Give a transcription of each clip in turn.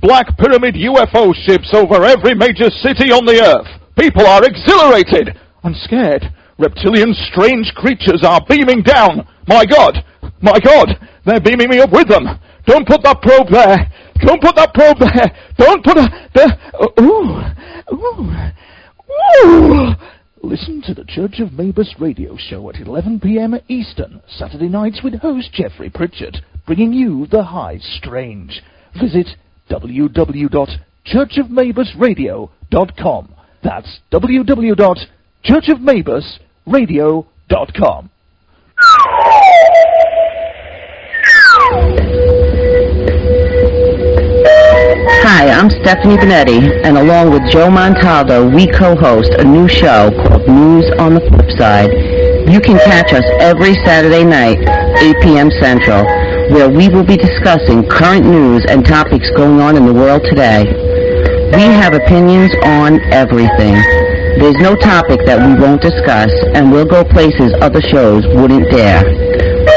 black pyramid UFO ships over every major city on the Earth. People are exhilarated and scared. Reptilian strange creatures are beaming down. My God, they're beaming me up with them. Don't put that probe there. Don't put that probe there. Don't put Listen to the Church of Mabus radio show at 11 p.m. Eastern, Saturday nights with host Jeffrey Pritchett, bringing you the high strange. Visit www.churchofmabusradio.com. That's www.churchofmabusradio.com. Hi, I'm Stephanie Benetti, and along with Joe Montaldo, we co-host a new show called News on the Flip Side. You can catch us every Saturday night, 8 p.m. Central, where we will be discussing current news and topics going on in the world today. We have opinions on everything. There's no topic that we won't discuss, and we'll go places other shows wouldn't dare.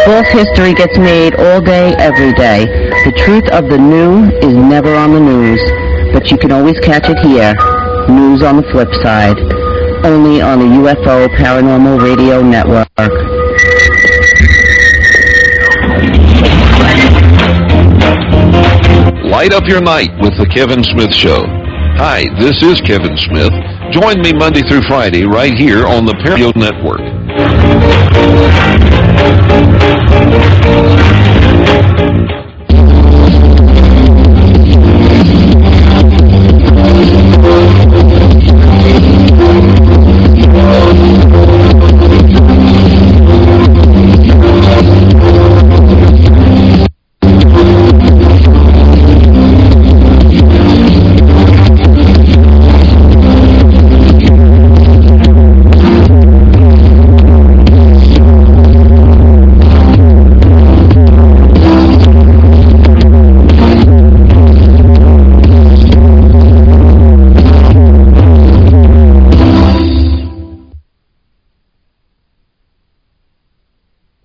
False history gets made all day, every day. The truth of the new is never on the news, but you can always catch it here. News on the Flip Side, only on the UFO Paranormal Radio Network. Light up your night with the Kevin Smith Show. Hi, this is Kevin Smith. Join me Monday through Friday right here on the Paranormal Network.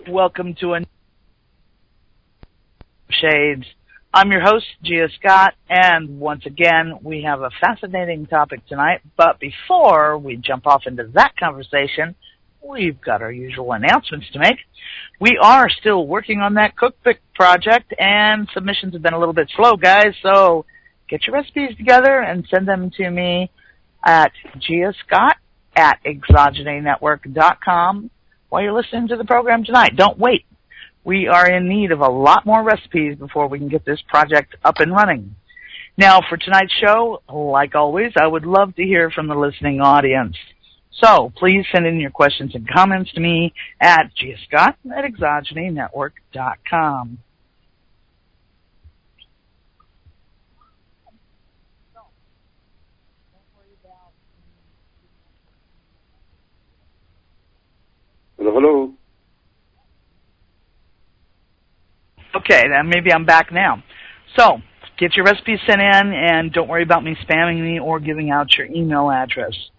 Welcome to a Shades. I'm your host, Gia Scott, and once again, we have a fascinating topic tonight. But before we jump off into that conversation, we've got our usual announcements to make. We are still working on that cookbook project, and submissions have been a little bit slow, guys, so get your recipes together and send them to me at giascott@exogenynetwork.com. while you're listening to the program tonight. Don't wait. We are in need of a lot more recipes before we can get this project up and running. Now, for tonight's show, like always, I would love to hear from the listening audience. So please send in your questions and comments to me at giascott@exogenynetwork.com. Hello. Okay, then maybe I'm back now. So, get your recipes sent in, and don't worry about me spamming me or giving out your email address.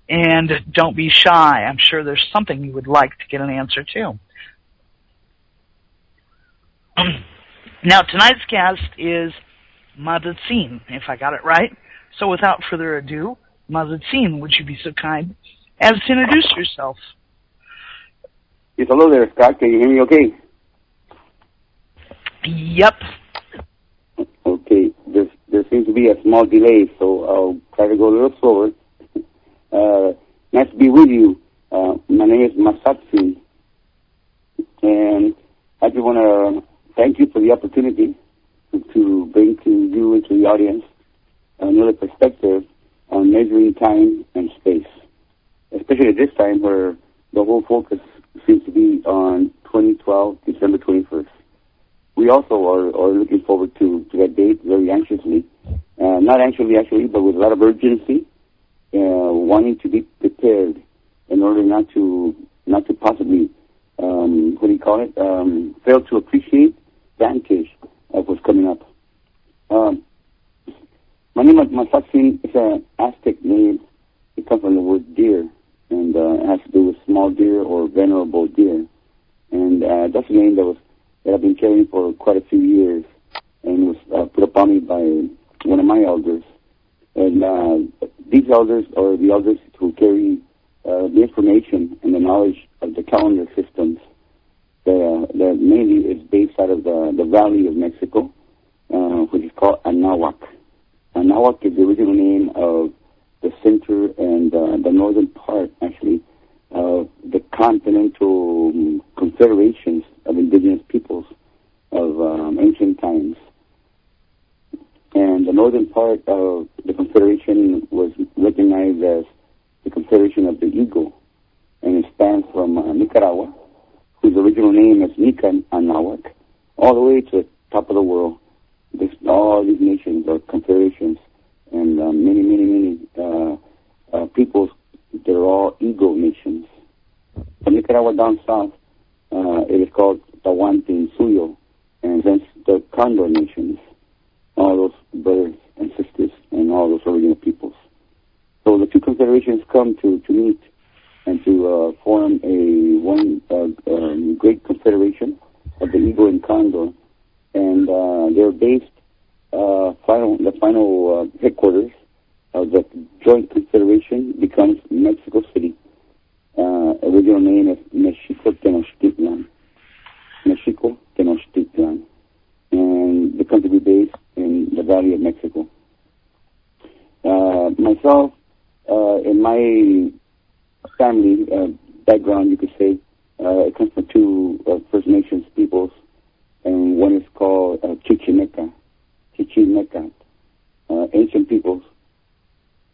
And don't be shy. I'm sure there's something you would like to get an answer to. Now, tonight's guest is Mazatzin, if I got it right. So without further ado, Mazatzin, would you be so kind as to introduce yourself? Yes, hello there, Scott. Can you hear me okay? Yep. Okay. There seems to be a small delay, so I'll try to go a little slower. Nice to be with you. My name is Mazatzin, and I just want to thank you for the opportunity to bring to you and to the audience another perspective on measuring time and space, especially at this time where the whole focus seems to be on 2012, December 21st. We also are looking forward to that date very anxiously. Not anxiously, actually, but with a lot of urgency, wanting to be prepared in order not to possibly, fail to appreciate the advantage of what's coming up. My name is Mazatzin. It's an Aztec name. It comes from the word deer, and it has to do with small deer or venerable deer. And that's a name that I've been carrying for quite a few years, and was put upon taught me by one of my elders. And these elders are the elders who carry the information and the knowledge of the calendar systems that mainly is based out of the Valley of Mexico, which is called Anahuac. Anahuac is the original name of the center and the northern part, actually, of the continental confederations of indigenous peoples of ancient times. And the northern part of the confederation was recognized as the Confederation of the Eagle, and it spans from Nicaragua, whose original name is Nican Anahuac, all the way to the top of the world. All these nations are confederations, and many peoples, they're all Eagle nations. From Nicaragua down south, it is called Tahuantinsuyo, and then the Condor nations, all those brothers and sisters, and all those original peoples. So the two confederations come to meet and to form one great confederation of the Eagle and Condor, and they're based. The final headquarters of the joint confederation becomes Mexico City. Original name is Mexico Tenochtitlan. Mexico Tenochtitlan, and they come to be based in the Valley of Mexico. Myself, in my family background, you could say, it comes from two First Nations peoples, and one is called Chichimeca, ancient peoples,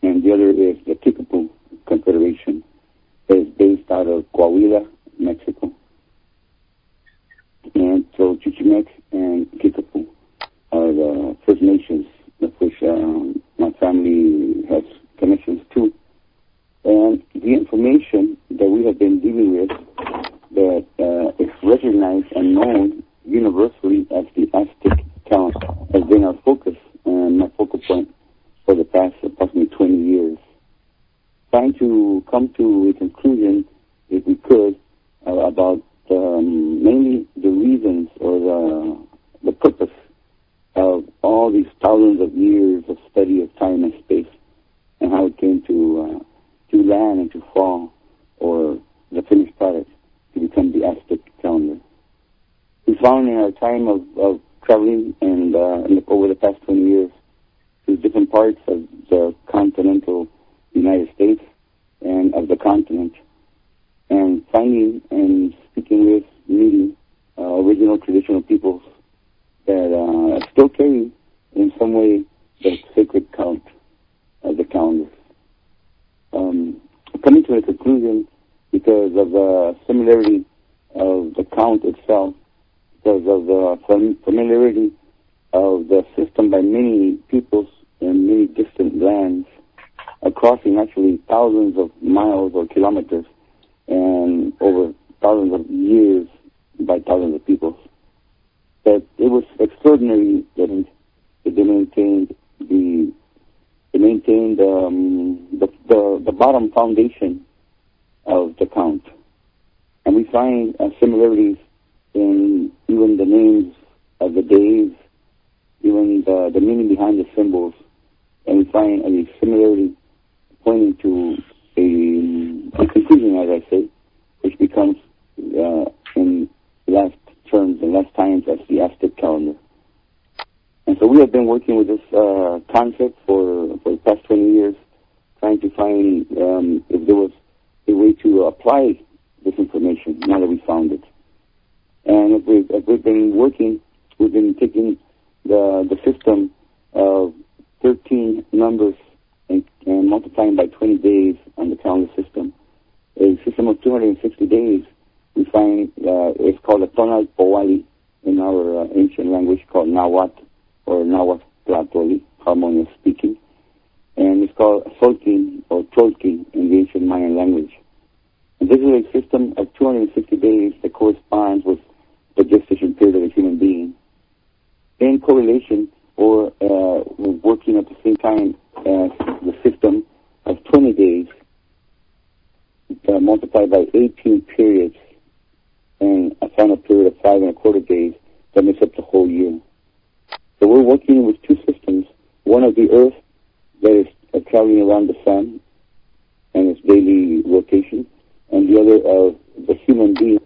and the other is the Kickapoo Confederation, that is based out of Coahuila, Mexico. And so Chichimex and Kickapoo are the First Nations of which my family has connections to. And the information that we have been dealing with that is recognized and known universally as the Aztec calendar has been our focus and my focal point for the past approximately 20 years. Trying to come to a conclusion, if we could, about mainly the reasons or the purpose of all these thousands of years of study of time and space, and how it came to land and to fall, or the finished product to become the Aztec calendar. We found in our time of traveling and over the past 20 years to different parts of the continental United States and of the continent, and finding and speaking with, meeting original traditional peoples that still carry in some way the sacred count of the calendars. Coming to a conclusion because of the similarity of the count itself, because of the familiarity of the system by many peoples in many distant lands, crossing actually thousands of miles or kilometers and over thousands of years by thousands of peoples, that it was extraordinary that they maintained the bottom foundation of the count. And we find similarities in even the names of the days, even the meaning behind the symbols, and we find a similarity pointing to a conclusion, as I say, which becomes in last terms and last times as the Aztec calendar. And so we have been working with this concept for the past 20 years, trying to find if there was a way to apply this information now that we found it. And as we've been working, we've been taking the system of 13 numbers and multiplying by 20 days on the calendar system. A system of 260 days, we find it's called a tonal powali in our ancient language called Nahuatl or Nahuatl Tlatoli, harmonious speaking. And it's called Solkin or Tolkin in the ancient Mayan language. And this is a system of 260 days that corresponds with the gestation period of a human being. In correlation or working at the same time as the system of 20 days multiplied by 18 periods and a final period of 5 1/4 days that makes up the whole year. So we're working with two systems, one of the Earth that is traveling around the sun and its daily rotation, and the other of the human being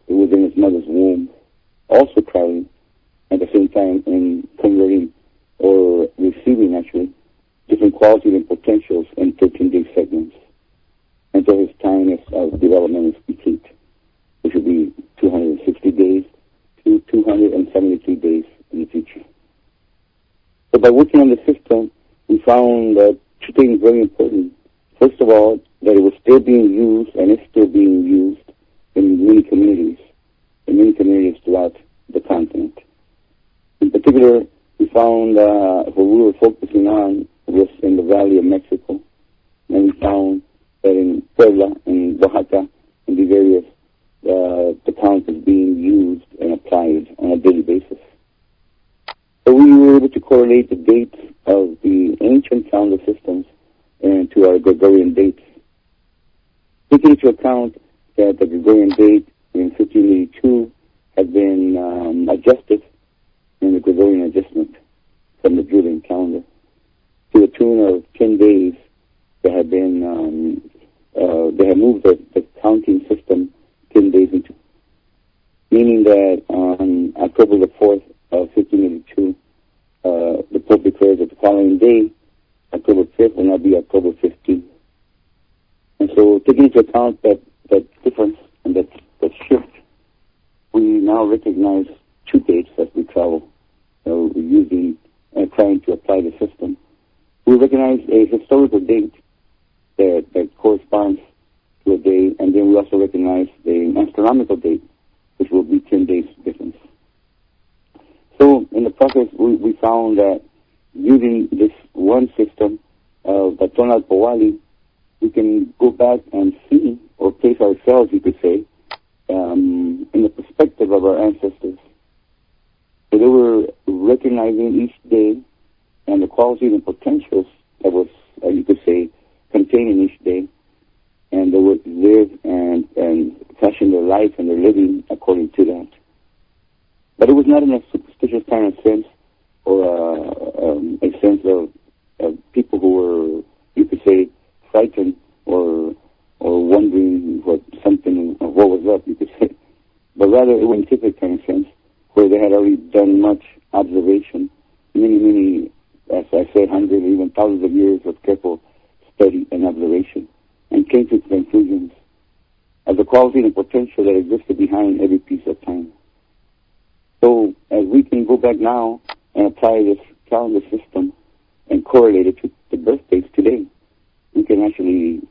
within its mother's womb, also traveling at the same time and converting or receiving, actually, different qualities and potentials in 13-day segments until his time of development is complete, which will be 260 days to 273 days in the future. So by working on the system, we found that two things very important. First of all, that it was still being used and is still being used in many communities throughout the continent. In particular, we found what we were focusing on was in the Valley of Mexico, and we found that in Puebla, in Oaxaca, in these areas, the count is being used and applied on a daily basis. So we were able to correlate the dates of the ancient calendar systems and to our Gregorian dates, taking into account that the Gregorian date in 1582 had been adjusted in the Gregorian adjustment from the Julian calendar to the tune of 10 days. They had been they had moved the counting system 10 days into, meaning that on October the 4th of 1582, the Pope declared that the following day, October 5th, will now be October 15th. And so, taking into account that difference and that shift, we now recognize two dates as we travel, using and trying to apply the system. We recognize a historical date that corresponds to a day, and then we also recognize the astronomical date, which will be 10 days difference. So in the process, we found that using this one system of the Tonal Powali, we can go back and see, or place ourselves, you could say, in the perspective of our ancestors. So they were recognizing each day and the qualities and potentials that was, you could say, contained in each day, and they would live and fashion their life and their living according to that. But it was not in a superstitious kind of sense, or a sense of people who were, you could say, frightened or wondering what was up, you could say. But rather a scientific kind of sense, where they had already done much observation, many, as I said, hundreds or even thousands of years of careful study and observation, and came to conclusions of the quality and potential that existed behind every piece of time. So as we can go back now and apply this calendar system and correlate it to the birth dates today, we can actually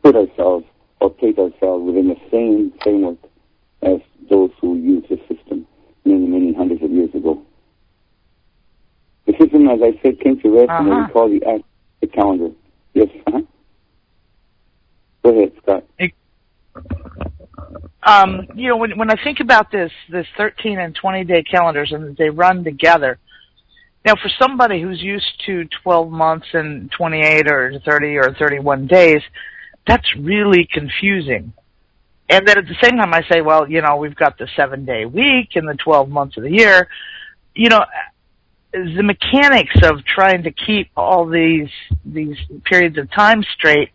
put ourselves or place ourselves within the same framework as those who used the system many hundreds of years ago. The system, as I said, came to rest in what we call the calendar. Yes, Go ahead, Scott. When I think about this 13 and 20-day calendars and they run together, now for somebody who's used to 12 months and 28 or 30 or 31 days, that's really confusing. And then at the same time I say, well, we've got the 7-day week and the 12 months of the year. The mechanics of trying to keep all these periods of time straight,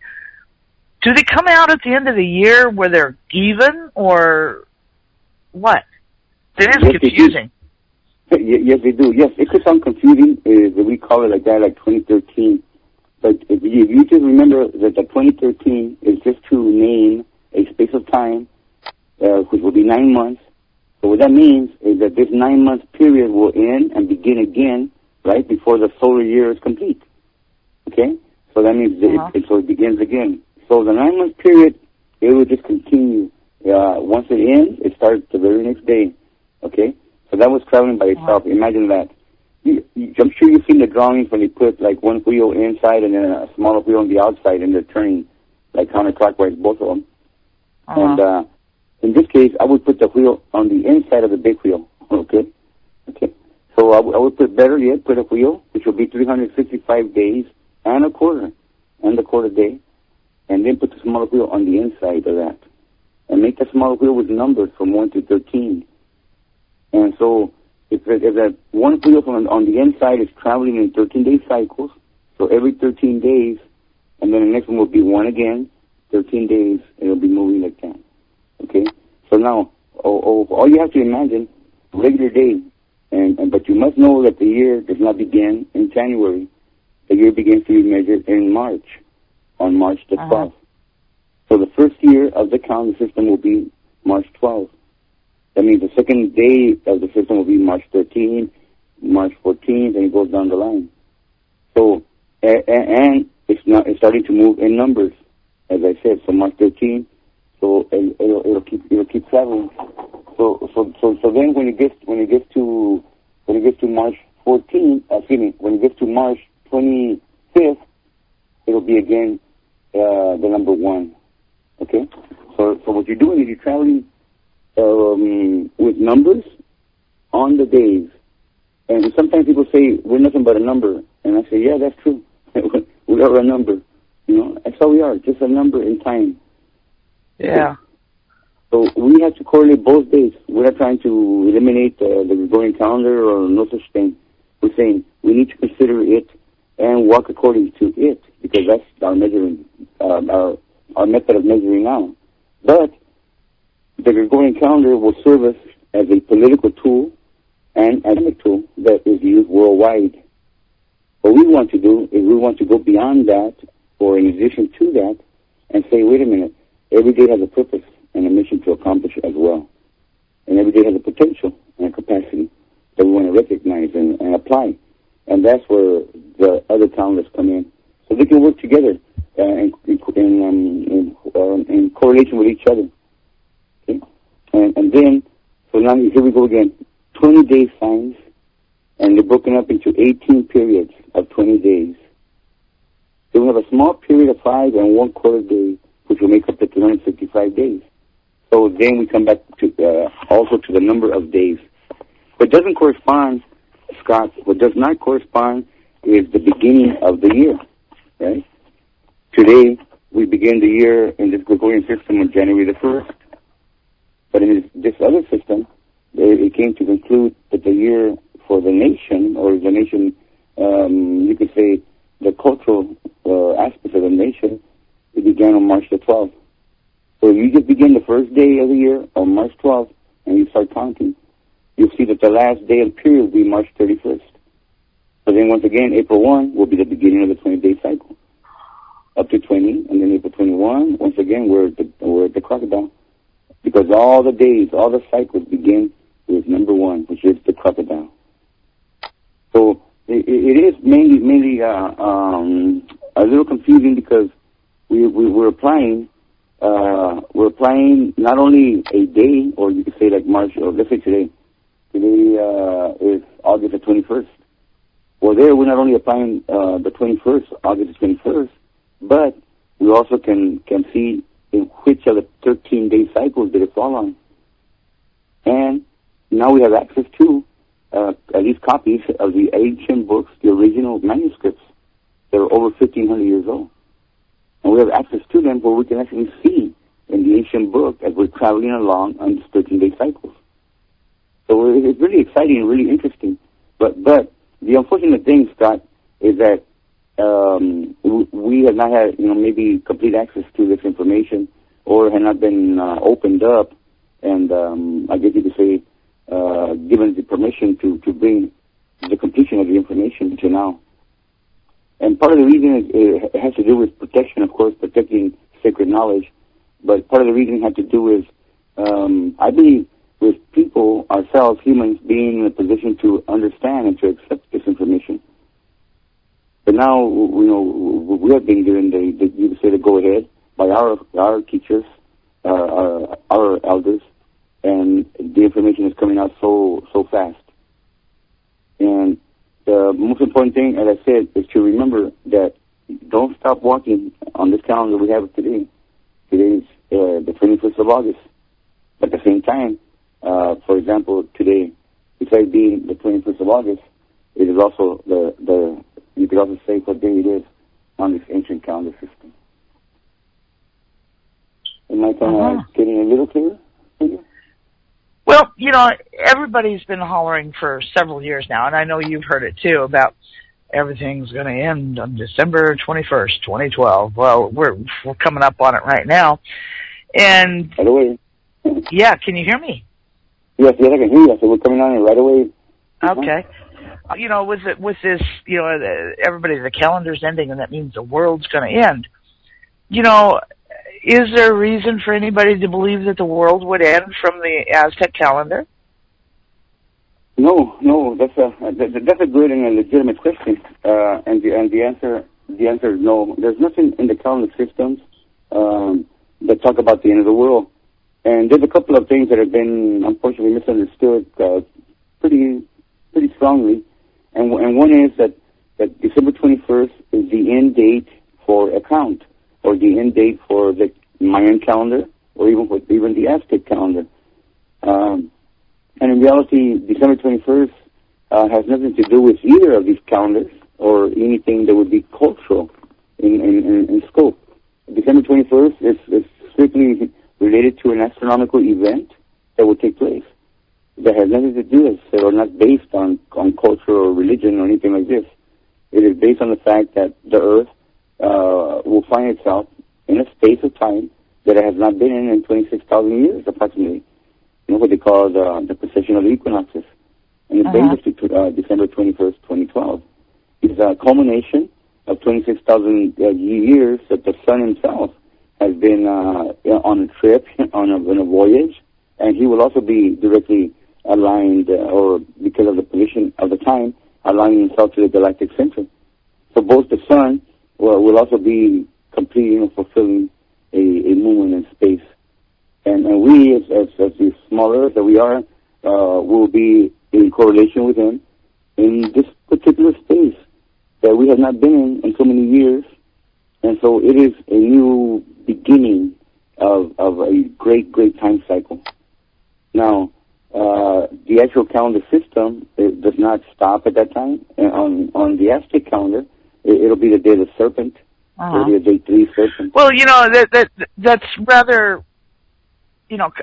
do they come out at the end of the year where they're even, or what? It is confusing. Yes, they do. Yes, it could sound confusing. We call it like that, like 2013. But if you just remember that the 2013 is just to name a space of time, which will be 9 months. So what that means is that this 9-month period will end and begin again right before the solar year is complete. Okay? So that means it begins again. So the 9-month period, it will just continue. Once it ends, it starts the very next day. Okay? So that was traveling by itself. Imagine that. I'm sure you've seen the drawings when they put like one wheel inside and then a smaller wheel on the outside, and they're turning like counterclockwise, both of them. And in this case, I would put the wheel on the inside of the big wheel. Okay. So I would put a wheel, which will be 365 days and a quarter, and the quarter day, and then put the smaller wheel on the inside of that, and make the smaller wheel with numbers from 1 to 13. And so if that one wheel on the inside is traveling in 13-day cycles, so every 13 days, and then the next one will be one again, 13 days, and it'll be moving like that. Okay? So now, all you have to imagine, regular day, but you must know that the year does not begin in January. The year begins to be measured in March, on March the 12th. So the first year of the calendar system will be March 12th. That means the second day of the system will be March 13th, March 14th, and it goes down the line. So, and it's starting to move in numbers, as I said. So March 13th, so it'll keep traveling. So then when it gets to March 14th, when it gets to March 25th, it'll be again the number 1. Okay, so what you're doing is you're traveling with numbers on the days, and sometimes people say we're nothing but a number, and I say, yeah, that's true. We are a number, that's all we are, just a number in time. Yeah. So we have to correlate both days. We're not trying to eliminate the Gregorian calendar or no such thing. We're saying we need to consider it and walk according to it, because that's our measuring, our method of measuring now. But the Gregorian calendar will serve us as a political tool and academic tool that is used worldwide. What we want to do is we want to go beyond that, or in addition to that, and say, wait a minute, every day has a purpose and a mission to accomplish as well. And every day has a potential and a capacity that we want to recognize and apply. And that's where the other calendars come in. So they can work together in correlation with each other. Okay? And then, so now here we go again. 20-day signs, and they're broken up into 18 periods of 20 days. So we have a small period of 5 and 1/4 day, which will make up the 365 days. So then we come back to also to the number of days. What doesn't correspond, Scott, what does not correspond is the beginning of the year, right? Today, we begin the year in this Gregorian system on January the 1st. But in this other system, it came to conclude that the year for the nation, or the nation, you could say the cultural aspect of the nation, it began on March the 12th. So if you just begin the first day of the year on March 12th and you start counting, you'll see that the last day of the period will be March 31st. So then once again, April 1 will be the beginning of the 20-day cycle, up to 20, and then April 21, once again, we're at the crocodile. Because all the days, all the cycles begin with number 1, which is the crocodile. So it is mainly a little confusing, because we're applying not only a day, or you could say like March, or let's say today. Today is August the 21st. Well, there we're not only applying the 21st, August the 21st, but we also can see in which of the 13-day cycles did it fall on. And now we have access to at least copies of the ancient books, the original manuscripts that are over 1,500 years old. And we have access to them where we can actually see in the ancient book as we're traveling along on these 13-day cycles. So it's really exciting and really interesting. But the unfortunate thing, Scott, is that we have not had, maybe complete access to this information, or had not been opened up, and I guess you could say given the permission to bring the completion of the information to now. And part of the reason it has to do with protection, of course, protecting sacred knowledge. But part of the reason it had to do is, I believe, with people, ourselves, humans, being in a position to understand and to accept this information. But now, we have been given you could say the go-ahead by our teachers, our elders, and the information is coming out so fast. And the most important thing, as I said, is to remember that don't stop walking on this calendar we have today. Today is the 21st of August. But at the same time, for example, today, besides being the 21st of August, it is also you could also say what day it is on this ancient calendar system. Am I getting a little clearer? Well, everybody's been hollering for several years now, and I know you've heard it too, about everything's going to end on December 21st, 2012. Well, we're coming up on it right now. And right away. Yeah, can you hear me? Yes, I can hear you. So we're coming on it right away. Okay. With this, everybody, the calendar's ending, and that means the world's going to end. Is there a reason for anybody to believe that the world would end from the Aztec calendar? No, that's a good and a legitimate question, and the answer is no. There's nothing in the calendar systems that talk about the end of the world, and there's a couple of things that have been unfortunately misunderstood pretty strongly, and one is that December 21st is the end date for a count, or the end date for the Mayan calendar, or even the Aztec calendar. And in reality, December 21st has nothing to do with either of these calendars or anything that would be cultural in scope. December 21st is strictly related to an astronomical event that will take place. That has nothing to do with it, or not based on culture or religion or anything like this. It is based on the fact that the Earth will find itself in a space of time that it has not been in 26,000 years, approximately. What they call the precession of the equinoxes. And it brings us to December 21st, 2012. It's a culmination of 26,000 years that the sun himself has been on a trip, on a voyage, and he will also be directly aligned, or because of the position of the time, aligning himself to the galactic center. So both the sun will also be completing, fulfilling a movement in space. And we, as the small Earth that we are, will be in correlation with him in this particular space that we have not been in so many years. And so it is a new beginning of a great time cycle. Now, the actual calendar system, it does not stop at that time. And on the Aztec calendar, it'll be the day of the serpent. It'll be the day 3 serpent. Well, that's rather...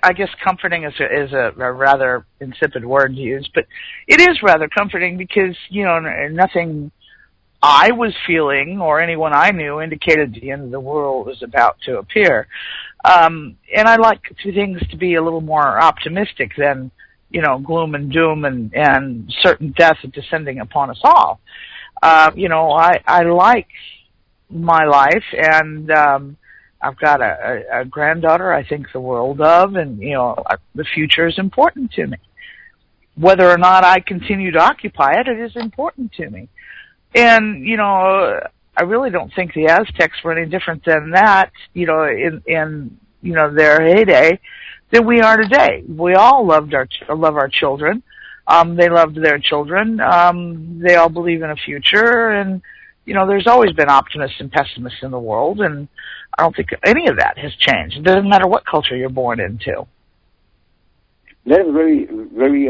I guess comforting is a rather insipid word to use, but it is rather comforting because, nothing I was feeling or anyone I knew indicated the end of the world was about to appear. And I like things to be a little more optimistic than, gloom and doom and certain death descending upon us all. I like my life, and I've got a granddaughter I think the world of, and, the future is important to me. Whether or not I continue to occupy it, it is important to me. And, I really don't think the Aztecs were any different than that, in their heyday than we are today. We all love our children. They loved their children. They all believe in a future, and, there's always been optimists and pessimists in the world, and I don't think any of that has changed. It doesn't matter what culture you're born into. That is a very, very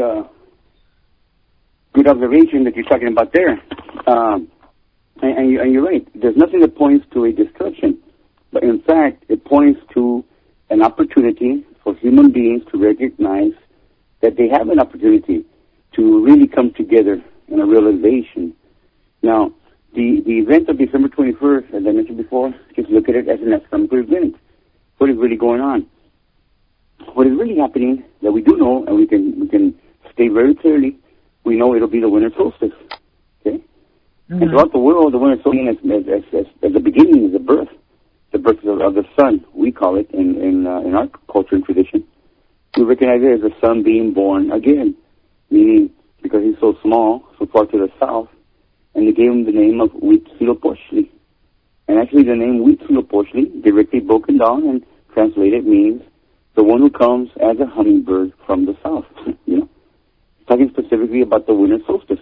good observation that you're talking about there. And you're right. There's nothing that points to a destruction. But in fact, it points to an opportunity for human beings to recognize that they have an opportunity to really come together in a realization. Now, the event of December 21st, as I mentioned before, just look at it as an astronomical event. What is really going on? What is really happening that we do know, and we can state very clearly, we know it'll be the winter solstice. Okay? Mm-hmm. And throughout the world, the winter solstice as the beginning, is the birth of the sun. We call it in our culture and tradition. We recognize it as the sun being born again, meaning because he's so small, so far to the south, and they gave him the name of Huitzilopochtli. And actually the name Huitzilopochtli, directly broken down and translated, means the one who comes as a hummingbird from the south. Talking specifically about the winter solstice,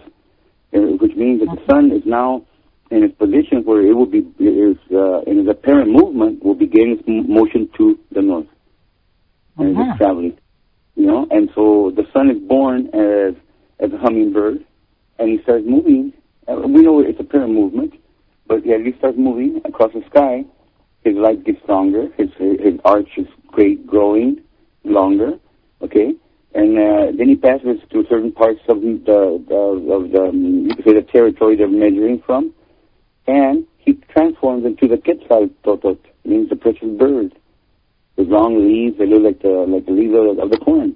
which means that the sun is now in its position where it will be, in its apparent movement, will begin its motion to the north. And it's traveling. And so the sun is born as a hummingbird, and he starts moving. We know it's apparent movement, but as he starts moving across the sky, his light gets stronger, his arch is growing longer, okay? And then he passes to certain parts of the you could say the territory they're measuring from, and he transforms into the Quetzaltotot, means the precious bird, with long leaves. They look like the leaves of the corn.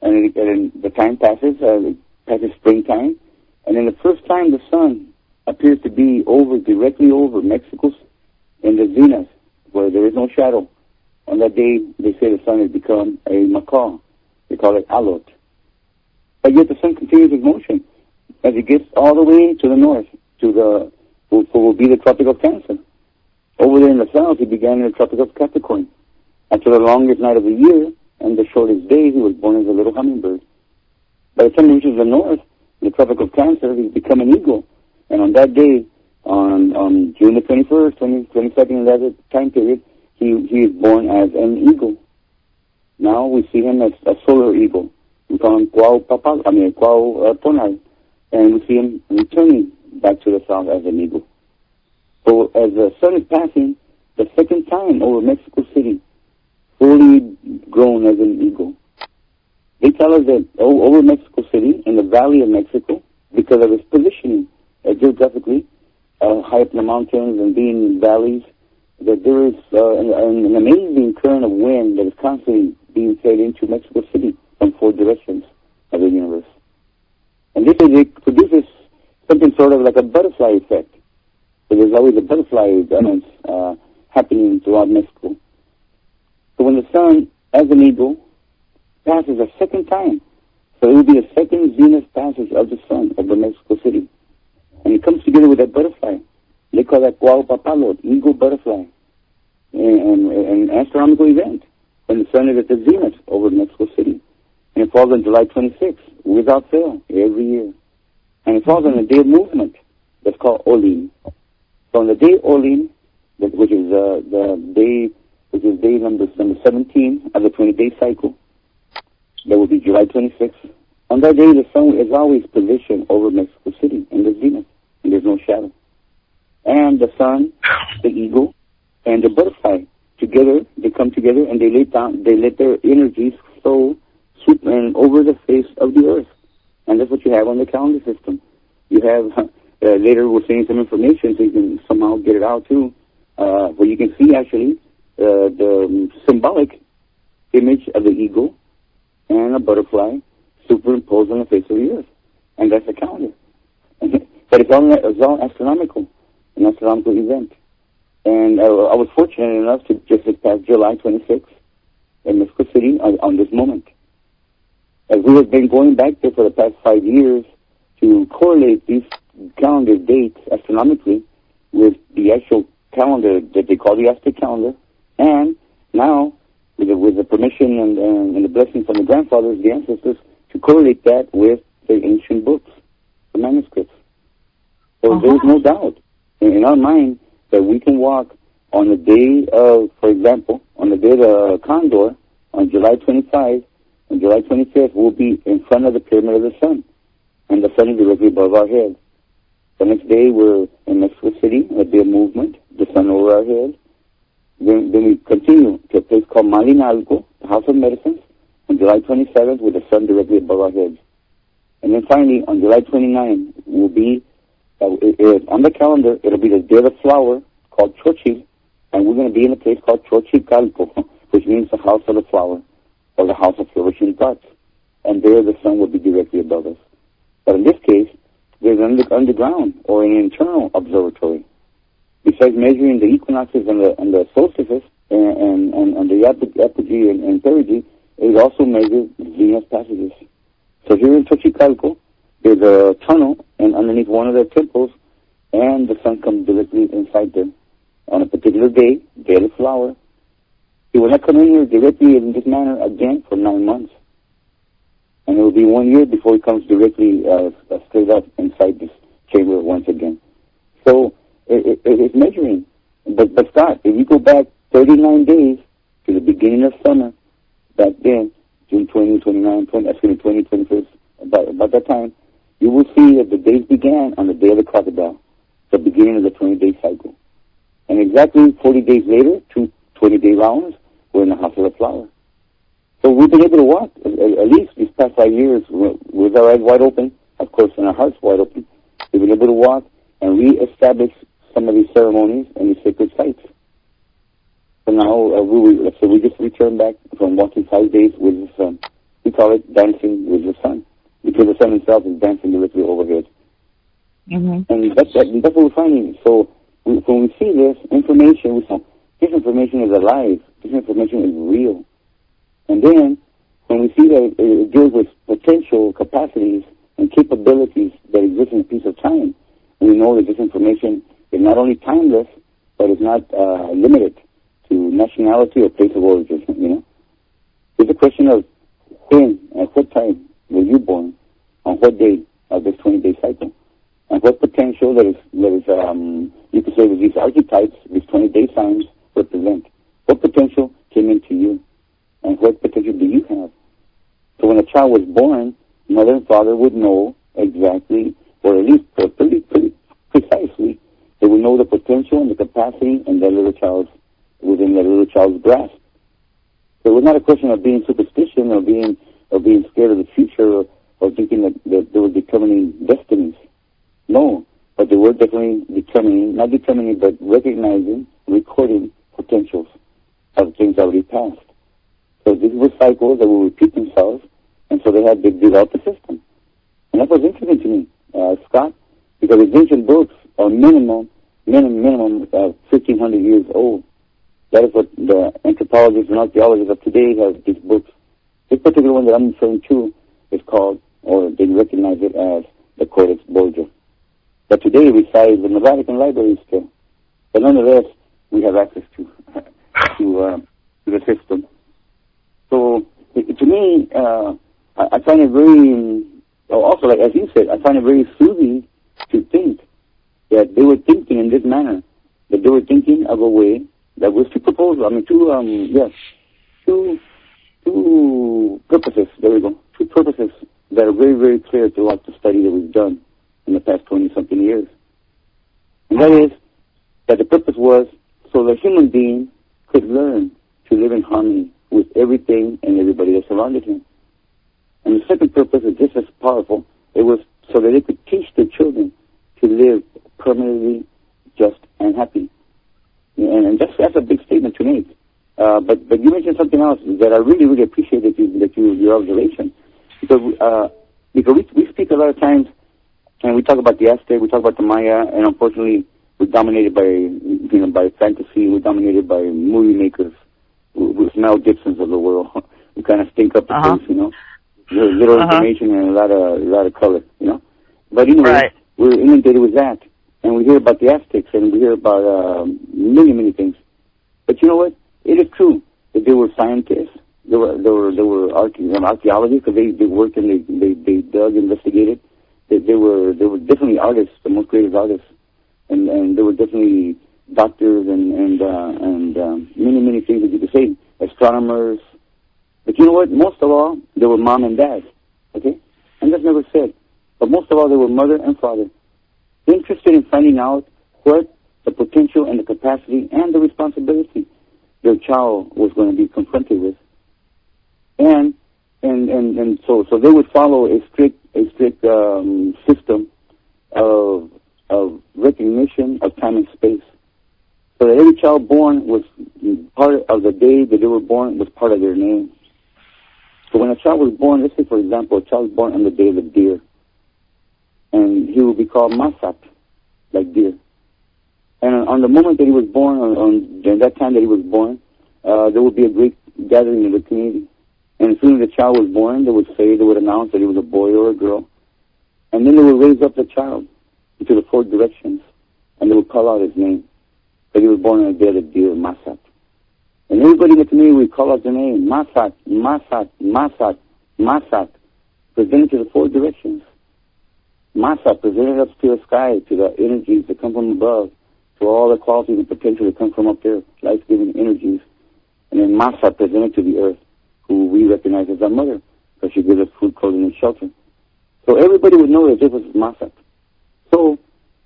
And the time passes, it passes springtime, and then the first time the sun appears to be directly over Mexico in the zenith, where there is no shadow. On that day, they say the sun has become a macaw. They call it alot. But yet the sun continues its motion as it gets all the way to the north, to what will be the Tropic of Cancer. Over there in the south, he began in the Tropic of Capricorn. After the longest night of the year and the shortest day, he was born as a little hummingbird. By the time he reaches the north, in the Tropic of Cancer, he's become an eagle. And on that day, on June the 21st, 22nd, in that time period, he is born as an eagle. Now we see him as a solar eagle. We call him Cuau Tonal. And we see him returning back to the south as an eagle. So as the sun is passing, the second time over Mexico City, fully grown as an eagle. They tell us that over Mexico City, in the Valley of Mexico, because of its positioning geographically, high up in the mountains and being in valleys, that there is an amazing current of wind that is constantly being fed into Mexico City from 4 directions of the universe. And this produces something sort of like a butterfly effect. So there's always a butterfly dance happening throughout Mexico. So when the sun, as an eagle, passes a second time, so it will be the second zenith passage of the sun over Mexico City. And it comes together with that butterfly. They call that Cuau Papalot, eagle butterfly, an astronomical event when the sun is at the zenith over Mexico City. And it falls on July 26th, without fail, every year. And it falls on a day of movement that's called Olin. So on the day Olin, which is day number 17 of the 20-day cycle, that will be July 26th. On that day, the sun is always positioned over Mexico City in the zenith, and there's no shadow. And the sun, the eagle, and the butterfly together, they come together and they let their energies flow and over the face of the earth. And that's what you have on the calendar system. You have, later we're seeing some information so you can somehow get it out too, where you can see actually the symbolic image of the eagle and a butterfly superimposed on the face of the earth. And that's the calendar. But it's all astronomical, an astronomical event. And I was fortunate enough to just this past July 26th in Mexico City on this moment. As we have been going back there for the past 5 years to correlate these calendar dates astronomically with the actual calendar that they call the Aztec calendar, and now with the permission and the blessing from the grandfathers, the ancestors, to correlate that with the ancient books, the manuscripts. So there's no doubt in our mind that we can walk on the day of, for example, on the day of the Condor, on July 25, and July 25th, we'll be in front of the Pyramid of the Sun, and the sun is directly above our head. The next day, we're in Mexico City, a day of movement, the sun over our head. Then we continue to a place called Malinalco, the House of Medicines, on July 27th, with the sun directly above our heads. And then finally, on July 29th, we'll be, on the calendar, it'll be the day of the flower, called Xochitl, and we're going to be in a place called Xochicalco, which means the house of the flower, or the house of flourishing thoughts. And there the sun will be directly above us. But in this case, there's an underground or an internal observatory. Besides measuring the equinoxes and the solstices and the apogee and perigee, it also measures Venus passages. So here in Xochicalco, there's a tunnel, and underneath one of the temples, and the sun comes directly inside there. On a particular day, day of the flower, he will not come in here directly in this manner again for 9 months. And it will be 1 year before he comes directly straight up inside this chamber once again. So it's measuring. But Scott, if you go back 39 days to the beginning of summer, back then, June 20, 29, 21st, about that time, you will see that the days began on the day of the crocodile, the beginning of the 20-day cycle. And exactly 40 days later, 2 20-day rounds, we're in the house of the flower. So we've been able to walk, at least these past 5 years, with our eyes wide open, of course, and our hearts wide open. We've been able to walk and reestablish some of these ceremonies and these sacred sites. So now, we just returned back from walking 5 days with the sun. We call it dancing with the sun, because the sun himself is dancing directly overhead. Mm-hmm. And that's what we're finding. So when we see this information, this information is alive. This information is real. And then when we see that it deals with potential capacities and capabilities that exist in a piece of time, we know that this information is not only timeless, but it's not limited to nationality or place of origin. It's a question of when, at what time were you born, on what day of this 20-day cycle, and what potential that is you could say that these archetypes, these 20-day signs represent. What potential came into you, and what potential do you have? So when a child was born, mother and father would know exactly, or at least pretty precisely, they would know the potential and the capacity in that little child's, within that little child's grasp. So it was not a question of being superstition or being scared of the future or thinking that they were determining destinies. No, but they were definitely but recognizing, recording potentials of things already passed. So these were cycles that will repeat themselves, and so they developed a system. And that was interesting to me, Scott, because the ancient books are minimum 1,500 years old. That is what the anthropologists and archaeologists of today have, these books. This particular one that I'm referring to is called, or they recognize it as, the Codex Borgia. But today it resides in the Vatican Library still. But nonetheless, we have access to the system. So, to me, I find it very, also, like, as you said, I find it very soothing to think that they were thinking in this manner, that they were thinking of a way that was two proposals. Two purposes. There we go. Two purposes that are very, very clear throughout the study that we've done in the past 20-something years. And that is that the purpose was so the human being could learn to live in harmony with everything and everybody that surrounded him. And the second purpose is just as powerful. It was so that they could teach their children to live permanently just and happy. And that's a big statement to make. But you mentioned something else that I really, really appreciate your observation. Because we speak a lot of times, and we talk about the Aztec, we talk about the Maya, and unfortunately we're dominated by fantasy, we're dominated by movie makers, with Mel Gibsons of the world. We kind of stink up the place, There's little information and a lot of color, But anyway, we're inundated with that. And we hear about the Aztecs, and we hear about many, many things. But you know what? It is true that they were scientists. They were archaeologists, because they worked and they dug, investigated. They were definitely artists, the most creative artists, and they were definitely doctors and many things that you could say, astronomers. But you know what? Most of all, they were mom and dad. Okay, and that's never said. But most of all, they were mother and father, interested in finding out what the potential and the capacity and the responsibility their child was going to be confronted with. And so they would follow a strict system of recognition of time and space. So that every child born was part of the day that they were born was part of their name. So when a child was born, let's say for example, a child was born on the day of the deer, and he would be called Masat, like deer. And on the moment that he was born, during that time that he was born, there would be a great gathering in the community. And as soon as the child was born, they would announce that he was a boy or a girl. And then they would raise up the child into the four directions, and they would call out his name. That he was born on the day of the deer, Masat. And everybody in the community would call out the name, Masat, Masat, Masat, Masat, presented to the four directions. Masat presented up to the sky, to the energies that come from above, to all the qualities and potential that come from up there, life-giving energies. And then Masat presented to the earth, who we recognize as our mother, because she gives us food, clothing, and shelter. So everybody would know that this was Masat. So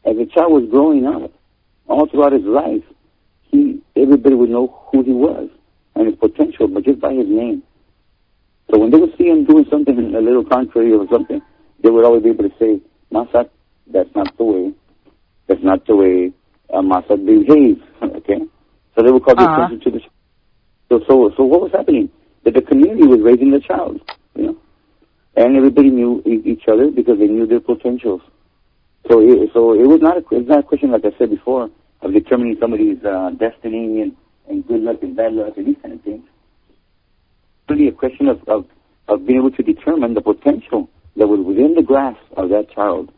as the child was growing up, all throughout his life, everybody would know who he was and his potential, but just by his name. So when they would see him doing something a little contrary or something, they would always be able to say, Masak, that's not the way. That's not the way Masak behaves. Okay? So they would call the attention to the child. So what was happening? That the community was raising the child, you know? And everybody knew each other because they knew their potentials. So it was not a question, like I said before, of determining somebody's destiny and good luck and bad luck and these kind of things. It's really a question of being able to determine the potential that was within the grasp of that child.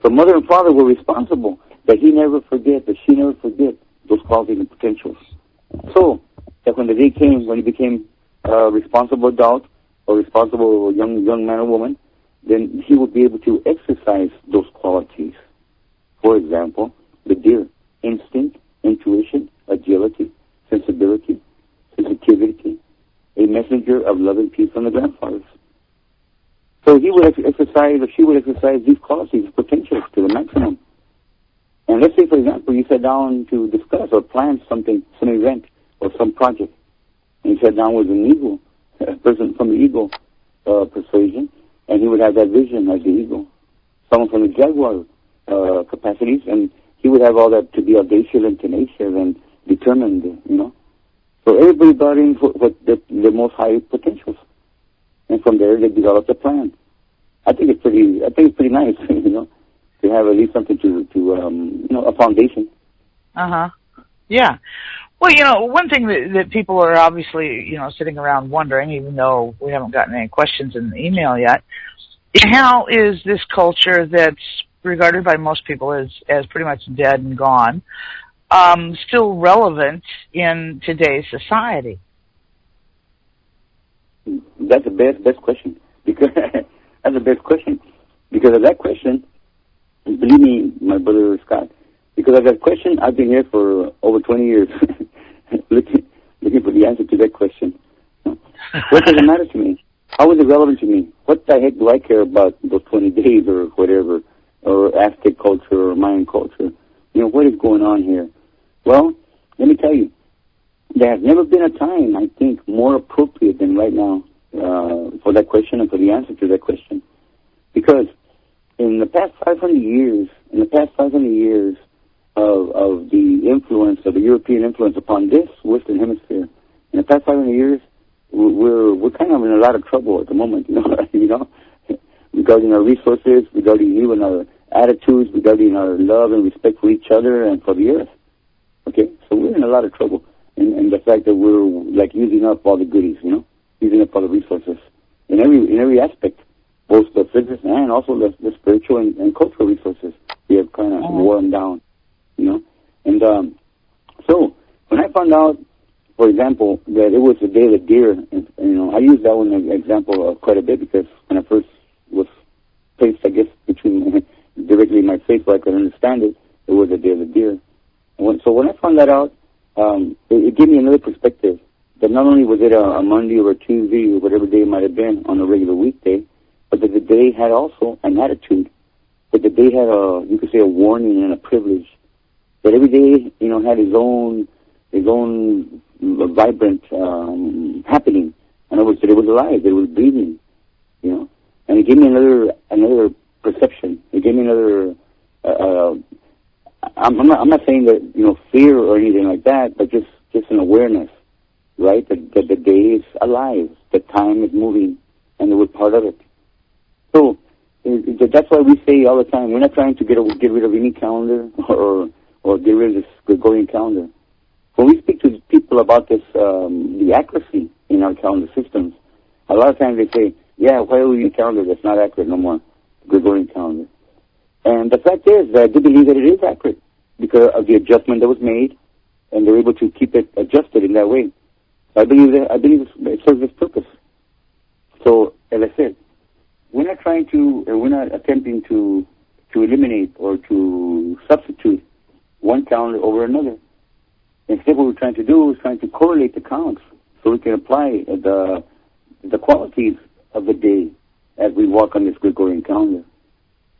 So mother and father were responsible that he never forget, that she never forget those qualities and potentials. So that when the day came, when he became a responsible adult or responsible young man or woman, then he would be able to exercise those qualities. For example, the deer, instinct, intuition, agility, sensibility, sensitivity, a messenger of love and peace from the grandfathers. So he would exercise, or she would exercise these qualities, potentials to the maximum. And let's say, for example, you sat down to discuss or plan something, some event or some project, and you sat down with an eagle, a person from the eagle persuasion, and he would have that vision like the eagle. Someone from the jaguar capacities, and he would have all that to be audacious and tenacious and determined, you know. So everybody brought in what the most high potentials, and from there they developed a plan. I think it's pretty nice, you know, to have at least something to you know, a foundation. Yeah. Well, you know, one thing that people are obviously, you know, sitting around wondering, even though we haven't gotten any questions in the email yet, how is this culture that's regarded by most people as pretty much dead and gone, still relevant in today's society? That's the best question. Because that's the best question. Because of that question, believe me, my brother Scott, because of that question, I've been here for over 20 years looking for the answer to that question. What does it matter to me? How is it relevant to me? What the heck do I care about those 20 days or whatever, or Aztec culture or Mayan culture? You know, what is going on here? Well, let me tell you, there has never been a time, I think, more appropriate than right now for that question and for the answer to that question. Because in the past 500 years of the influence, of the European influence upon this Western Hemisphere, in the past 500 years, we're kind of in a lot of trouble at the moment, you know, regarding our resources, regarding even our attitudes, regarding our love and respect for each other and for the earth. Okay, so we're in a lot of trouble, and the fact that we're like using up all the goodies, you know, using up all the resources in every aspect, both the physical and also the spiritual and cultural resources. We have kind of worn down, you know, and so when I found out, for example, that it was the day of the deer, and, you know, I use that one as an example quite a bit because when I first was placed, I guess, between directly in my face so I could understand it, it was the day of the deer. So when I found that out, it gave me another perspective, that not only was it a Monday or a Tuesday or whatever day it might have been on a regular weekday, but that the day had also an attitude, that the day had you could say a warning and a privilege, that every day, you know, had his own vibrant happening. In other words, that it was alive, that it was breathing, you know. And it gave me another perception. It gave me another. I'm not saying that, you know, fear or anything like that, but just an awareness, right? That the day is alive, that time is moving, and we're part of it. So that's why we say all the time, we're not trying to get rid of any calendar or get rid of this Gregorian calendar. When we speak to people about this, the accuracy in our calendar systems, a lot of times they say, yeah, why are we in a calendar that's not accurate no more, Gregorian calendar? And the fact is that I do believe that it is accurate because of the adjustment that was made, and they're able to keep it adjusted in that way. I believe it serves its purpose. So, as I said, we're not attempting to eliminate or to substitute one calendar over another. Instead, what we're trying to do is trying to correlate the counts so we can apply the qualities of the day as we walk on this Gregorian calendar.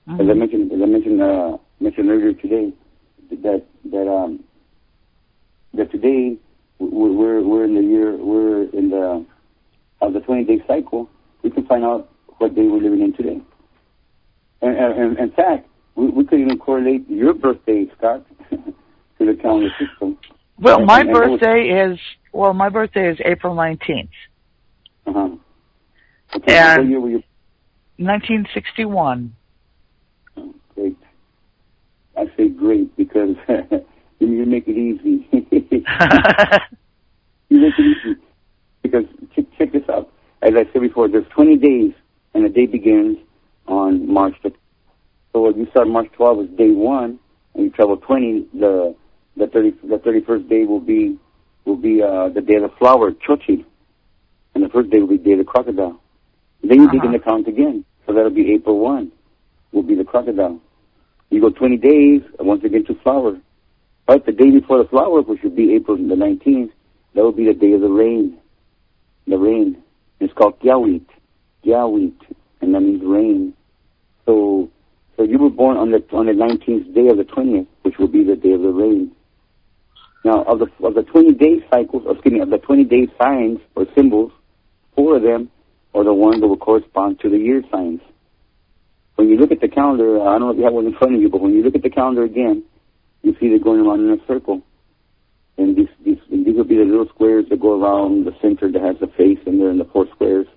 Mm-hmm. As I mentioned earlier today, that today we're in the of the 20-day cycle, we can find out what day we're living in today. And in fact, we could even correlate your birthday, Scott, to the calendar system. Well, my birthday is April 19th. Uh-huh. Okay, And what year were you? 1961. Oh, great. I say great because you make it easy. You make it easy. Because check this out. As I said before, there's 20 days, and the day begins on March 5th. So if you start March 12th as day 1, and you travel 20, the 31st day will be the day of the flower, Chochi, and the first day will be the day of the crocodile. Then you begin to count again. So that'll be April 1, will be the crocodile. You go 20 days, once again to flower. Right, the day before the flower, which would be April the 19th, that will be the day of the rain. The rain. It's called Gyawit, and that means rain. So you were born on the 19th day of the 20th, which will be the day of the rain. Now, of the 20-day cycles, of the 20-day signs or symbols, 4 of them are the ones that will correspond to the year signs. When you look at the calendar, I don't know if you have one in front of you, but when you look at the calendar again, you see they're going around in a circle. And these will be the little squares that go around the center that has the face, and they're in the 4 squares.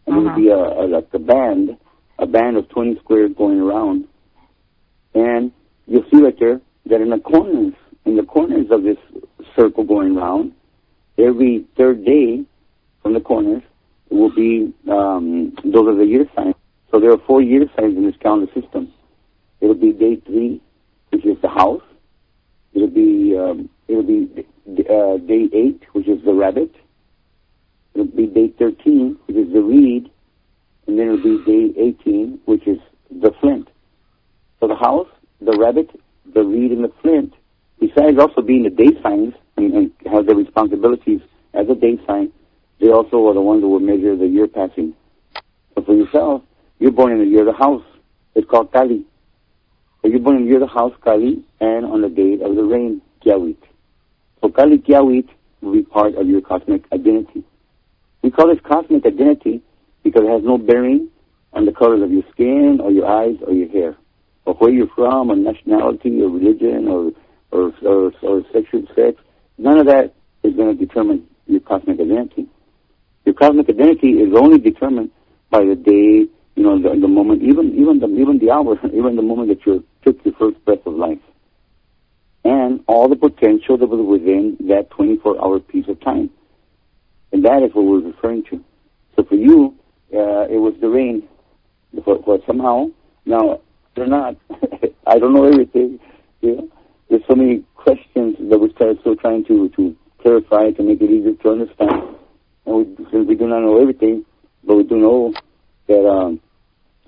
And there will be like a band of 20 squares going around. And you'll see right there that in the corners of this circle going around, every 3rd day from the corners will be, those are the year signs. So there are 4 year signs in this calendar system. It'll be day 3, which is the house. It'll be day 8, which is the rabbit. It'll be day 13, which is the reed. And then it'll be day 18, which is the flint. So the house, the rabbit, the reed, and the flint, besides also being the day signs and have their responsibilities as a day sign, they also are the ones that will measure the year passing. So for yourself, you're born in the year of the house. It's called Kali. So you're born in the year of the house, Kali, and on the day of the rain, Gyawit. So Kali Gyawit will be part of your cosmic identity. We call this cosmic identity because it has no bearing on the colors of your skin or your eyes or your hair, or where you're from, or nationality, or religion, or sexual sex. None of that is going to determine your cosmic identity. Your cosmic identity is only determined by the day, the moment, even the hour, even the moment that you took your first breath of life, and all the potential that was within that 24-hour piece of time. And that is what we're referring to. So for you, it was the rain. But somehow, now, they're not. I don't know everything. There's so many questions that we're still trying to clarify to make it easier to understand. And since we do not know everything, but we do know that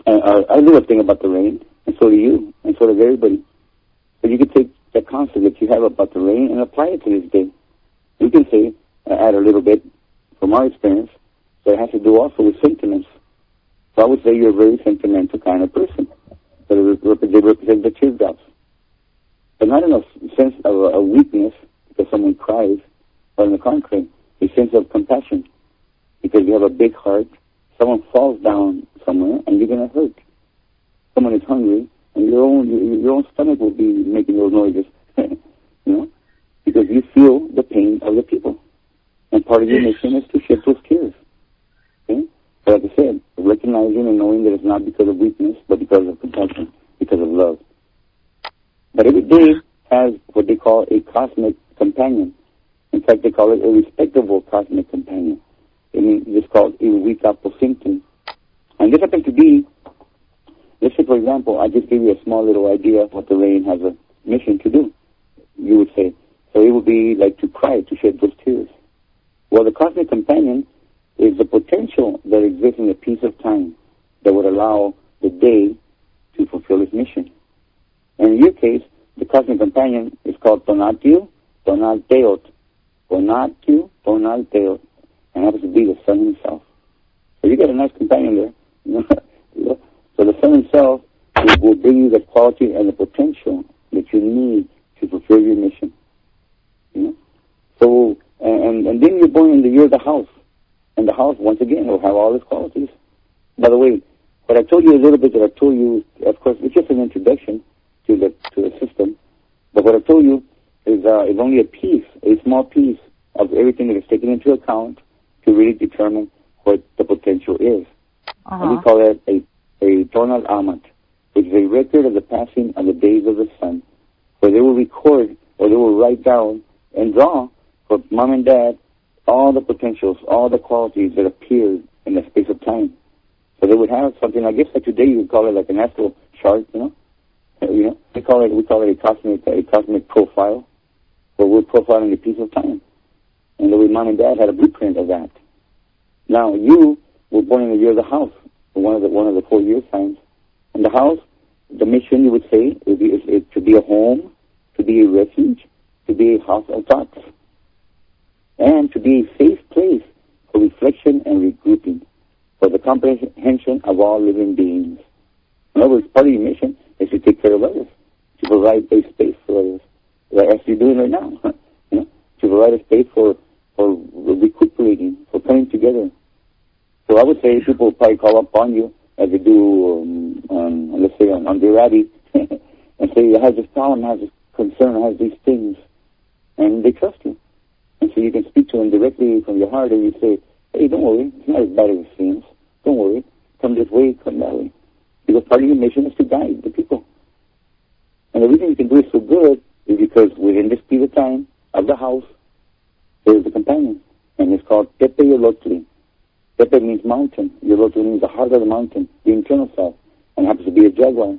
I know a thing about the rain, and so do you, and so does everybody. So you can take the concept that you have about the rain and apply it to this day. You can say, add a little bit from our experience, that it has to do also with sentiments. So I would say you're a very sentimental kind of person. So they represent the teardrops. But not in a sense of a weakness because someone cries, but on the contrary, a sense of compassion. Because you have a big heart, someone falls down somewhere, and you're going to hurt. Someone is hungry, and your own stomach will be making those noises, because you feel the pain of the people. And part of your mission is to shed those tears. Okay? So like I said, recognizing and knowing that it's not because of weakness, but because of compassion, because of love. But every day has what they call a cosmic companion. In fact, they call it a respectable cosmic companion. It's called a Wikaposinkin. And this happens to be, let's say, for example, I just gave you a small little idea of what the rain has a mission to do, you would say. So it would be like to cry, to shed those tears. Well, the cosmic companion is the potential that exists in a piece of time that would allow the day to fulfill its mission. And in your case, the cosmic companion is called Tonatiuh Tonalteot. Tonatiuh Tonalteot. And happens to be the sun himself. So you got a nice companion there. So the sun himself will bring you the quality and the potential that you need to fulfill your mission. So, and then you're born in the year of the house. And the house, once again, will have all its qualities. By the way, what I told you a little bit that I told you, of course, it's just an introduction to the system. But what I told you is only a small piece of everything that is taken into account to really determine what the potential is. And we call it a tonal amat, which is a record of the passing of the days of the sun, where they will record or they will write down and draw for mom and dad all the potentials, all the qualities that appeared in the space of time. So they would have something, I guess like today you would call it like an astral chart, we call it a cosmic profile, where we're profiling a piece of time. And the way mom and dad had a blueprint of that. Now you were born in the year of the house, one of the 4 year signs. And the house, the mission you would say is to be a home, to be a refuge, to be a house of thoughts, and to be a safe place for reflection and regrouping, for the comprehension of all living beings. In other words, part of your mission is to take care of others, to provide a space for others, as you're doing right now, to provide a space for recuperating, for coming together. So I would say people probably call up on you, as they do, let's say, on the Rabi, and say, I have this problem, I have this concern, I have these things, and they trust you. And so you can speak to them directly from your heart, and you say, hey, don't worry, it's not as bad as it seems. Don't worry, come this way, come that way. Because part of your mission is to guide the people. And the reason you can do it so good is because within this period of time of the house, there is a companion, and it's called Tepe Yolotli. Tepe means mountain. Yolotli means the heart of the mountain, the internal self, and happens to be a jaguar.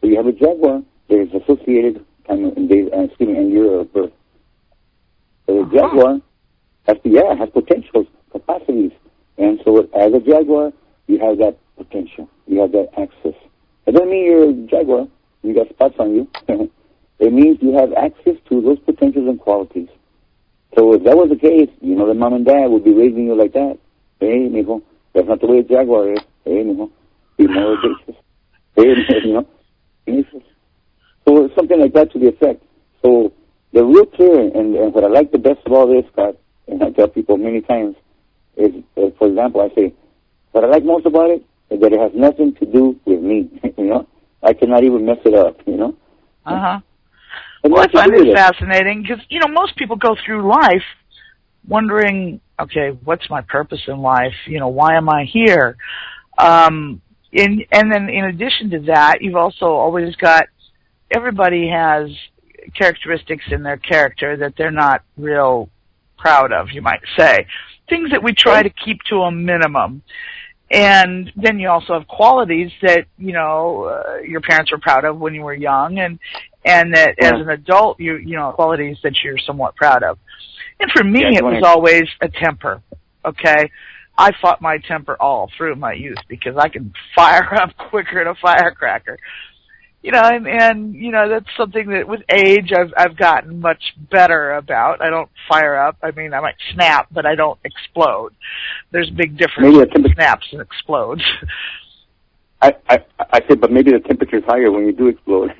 So you have a jaguar that is associated in your birth. So the jaguar has potentials, capacities, and so as a jaguar, you have that potential, you have that access. It doesn't mean you're a jaguar, you got spots on you. It means you have access to those potentials and qualities. So if that was the case, the mom and dad would be raising you like that. Hey, mijo, that's not the way a jaguar is. Hey, mijo, be more audacious. Hey, So something like that to the effect. So the real clear, and what I like the best of all this, Scott, and I tell people many times, is, for example, I say, what I like most about it is that it has nothing to do with me, I cannot even mess it up, Well, I find it fascinating because, most people go through life wondering, okay, what's my purpose in life? Why am I here? And then in addition to that, you've also always got, everybody has characteristics in their character that they're not real proud of, you might say. Things that we try to keep to a minimum. And then you also have qualities that, your parents were proud of when you were young, and that as an adult, qualities that you're somewhat proud of. And for me, it was always a temper, okay? I fought my temper all through my youth because I can fire up quicker than a firecracker. That's something that with age I've gotten much better about. I don't fire up. I mean, I might snap, but I don't explode. There's a big difference between snaps and explodes. I said, but maybe the temperature is higher when you do explode.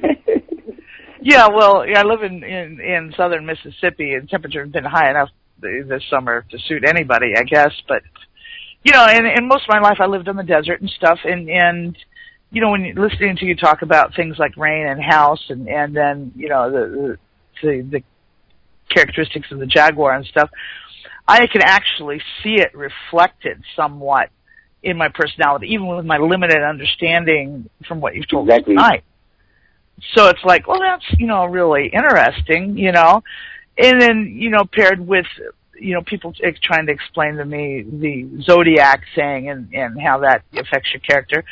Yeah, well, I live in southern Mississippi, and temperature has been high enough this summer to suit anybody, I guess. But, and most of my life I lived in the desert and stuff, and when you're listening to you talk about things like rain and house and then, the characteristics of the jaguar and stuff, I can actually see it reflected somewhat in my personality, even with my limited understanding from what you've told me tonight. So it's like, well, that's, really interesting, and then, paired with, people trying to explain to me the zodiac thing and how that affects your character.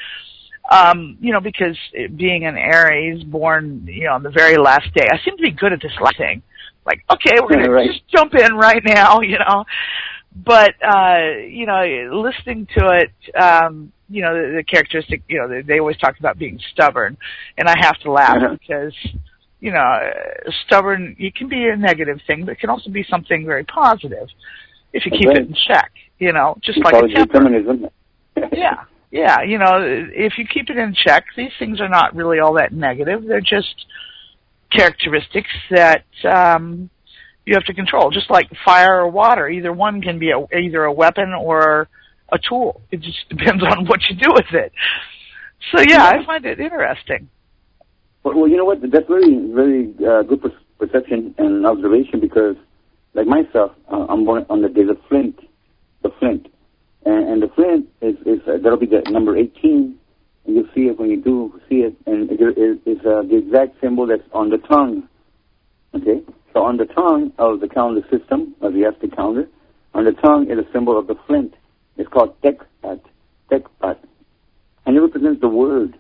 Because being an Aries, born, on the very last day, I seem to be good at this last thing. Like, okay, we're going to just jump in right now, But, listening to it, the characteristic, they always talk about being stubborn. And I have to laugh because, stubborn, it can be a negative thing, but it can also be something very positive if you keep it in check, just like a temper. Yeah. Yeah, if you keep it in check, these things are not really all that negative. They're just characteristics that, you have to control, just like fire or water. Either one can be either a weapon or a tool. It just depends on what you do with it. So, yeah, I find it interesting. Well, you know what? That's very, very good perception and observation because, like myself, I'm born on the day of Flint, the Flint. And the Flint is that'll be the number 18. And you'll see it when you do see it. And it's the exact symbol that's on the tongue. Okay? So on the tongue of the calendar system, of the Aztec calendar, on the tongue is a symbol of the flint. It's called Tecpat. And it represents the word.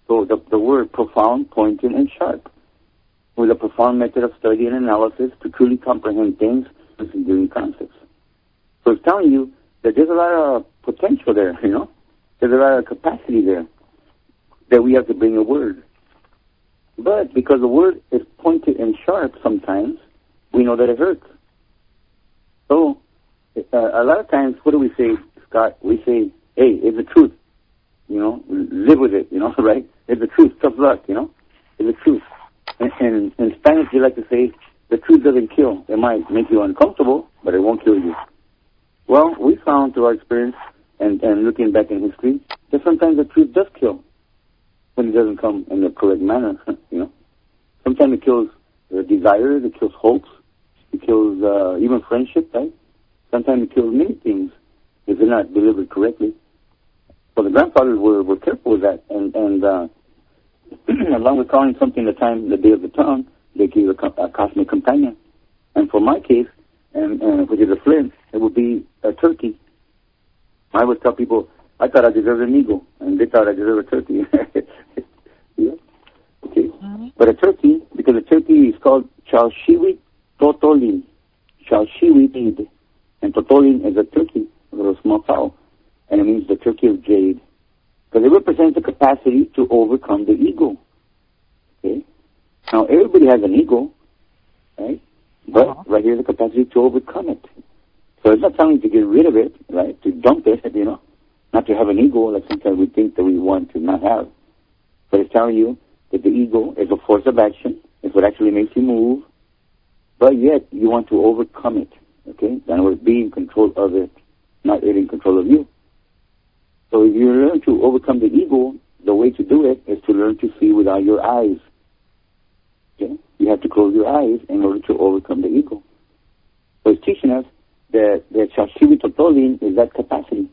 So the word profound, pointed, and sharp, with a profound method of study and analysis to truly comprehend things and enduring concepts. So it's telling you that there's a lot of potential there, you know? There's a lot of capacity there that we have to bring a word. But because the word is pointed and sharp sometimes, we know that it hurts. So a lot of times, what do we say, Scott? We say, hey, it's the truth. You know, live with it, you know, right? It's the truth. Tough luck, you know? It's the truth. And in Spanish, you like to say, the truth doesn't kill. It might make you uncomfortable, but it won't kill you. Well, we found through our experience and looking back in history that sometimes the truth does kill when it doesn't come in the correct manner, you know? Sometimes it kills desires, it kills hopes, it kills even friendship, right? Sometimes it kills many things if they're not delivered correctly. So the grandfathers were careful with that, and along with calling something the day of the tongue, they gave a cosmic companion. And for my case, and which is a flint, it would be a turkey. I always tell people, I thought I deserved an eagle, and they thought I deserved a turkey. Yeah. Okay. Mm-hmm. But a turkey, because a turkey is called Chalchiwit Totolin. Chalchiwit, and Totolin is a turkey, a little small fowl, and it means the turkey of jade. Because it represents the capacity to overcome the ego. Okay? Now, everybody has an ego, right? But right here, the capacity to overcome it. So it's not telling you to get rid of it, right? To dump it, you know? Not to have an ego like sometimes we think that we want to not have. But it's telling you that the ego is a force of action. It's what actually makes you move. But yet, you want to overcome it, okay? In other words, be in control of it, not it in control of you. So if you learn to overcome the ego, the way to do it is to learn to see without your eyes. Okay? You have to close your eyes in order to overcome the ego. So it's teaching us that Chalchiwit Totolin is that capacity.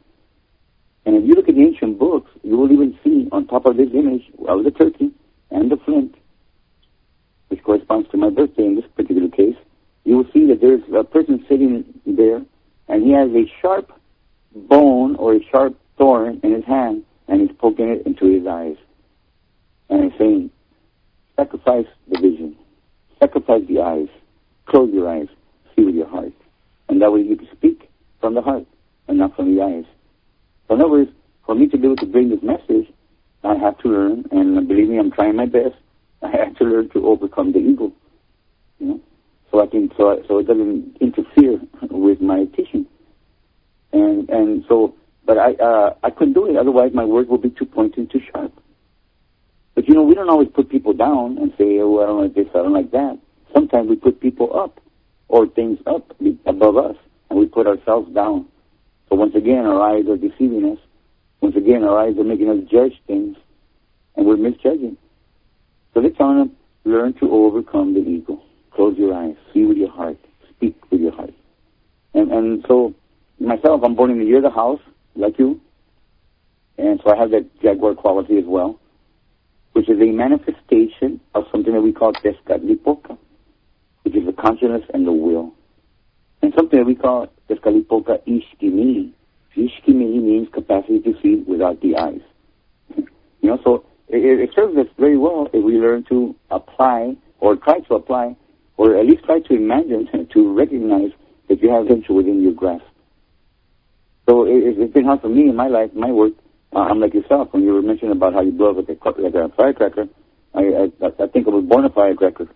And if you look at the ancient books, you will even see on top of this image of the turkey and the flint, which corresponds to my birthday in this particular case, you will see that there's a person sitting there, and he has a sharp bone or a sharp thorn in his hand, and he's poking it into his eyes. And he's saying, sacrifice the vision, sacrifice the eyes, close your eyes, see with your heart. And that way you can speak from the heart and not from the eyes. So in other words, for me to be able to bring this message, I have to learn, and believe me, I'm trying my best. I have to learn to overcome the ego, you know, so it doesn't interfere with my teaching. And so, but I couldn't do it. Otherwise, my words would be too pointed and too sharp. But you know, we don't always put people down and say, oh, I don't like this, I don't like that. Sometimes we put people up or things up above us, and we put ourselves down. So once again, our eyes are deceiving us. Once again, our eyes are making us judge things, and we're misjudging. So they're telling them, learn to overcome the ego. Close your eyes. See with your heart. Speak with your heart. And so, myself, I'm born in the year of the house, like you. And so I have that Jaguar quality as well, which is a manifestation of something that we call Tezcatlipoca, which is the consciousness and the will. And something that we call Tezcatlipoca Ishkimili. Ishkimili means capacity to see without the eyes. You know, so it serves us very well if we learn to apply, or try to apply, or at least try to imagine, to recognize that you have potential within your grasp. So it's been hard for me in my life, my work. I'm like yourself. When you were mentioning about how you blow up like a firecracker, I think I was born a firecracker.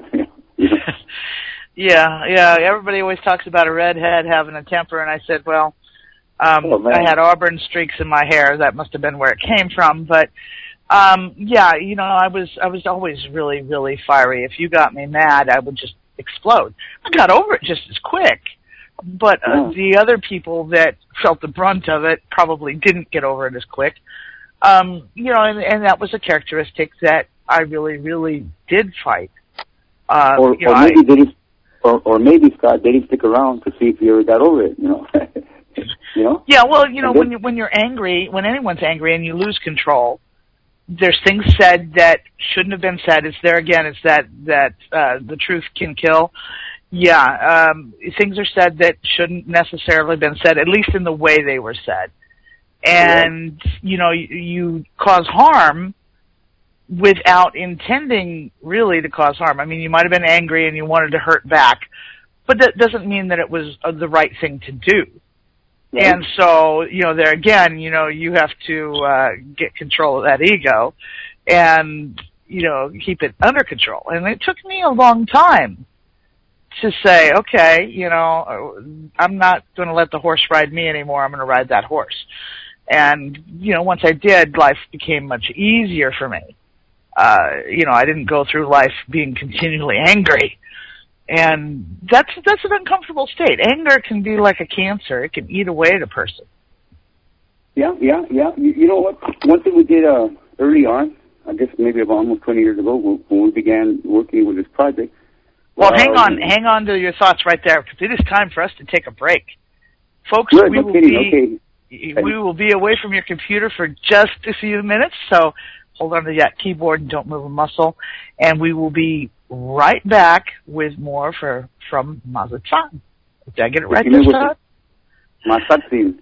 Yeah. Everybody always talks about a redhead having a temper, and I said, well, I had auburn streaks in my hair. That must have been where it came from. But yeah, you know, I was always really, really fiery. If you got me mad, I would just explode. I got over it just as quick, but the other people that felt the brunt of it probably didn't get over it as quick. You know, and that was a characteristic that I really, really did fight. Or maybe Scott, they didn't stick around to see if you ever got over it. You know. You know? Yeah, well, you know, when you're angry, when anyone's angry and you lose control, there's things said that shouldn't have been said. It's there again. It's that the truth can kill. Yeah, things are said that shouldn't necessarily have been said, at least in the way they were said. And you know, you cause harm without intending really to cause harm. I mean, you might have been angry and you wanted to hurt back, but that doesn't mean that it was the right thing to do. Right. And so, you know, there again, you know, you have to get control of that ego and, you know, keep it under control. And it took me a long time to say, okay, you know, I'm not going to let the horse ride me anymore. I'm going to ride that horse. And, you know, once I did, life became much easier for me. You know, I didn't go through life being continually angry. And that's an uncomfortable state. Anger can be like a cancer. It can eat away at a person. Yeah. You know what? One thing we did early on, I guess maybe about almost 20 years ago, when we began working with this project. Well, hang on to your thoughts right there, because it is time for us to take a break. Folks, good, we will be away from your computer for just a few minutes, so hold on to that keyboard and don't move a muscle. And we will be right back with more from Mazatzan. Did I get it right this time? Mazatzin.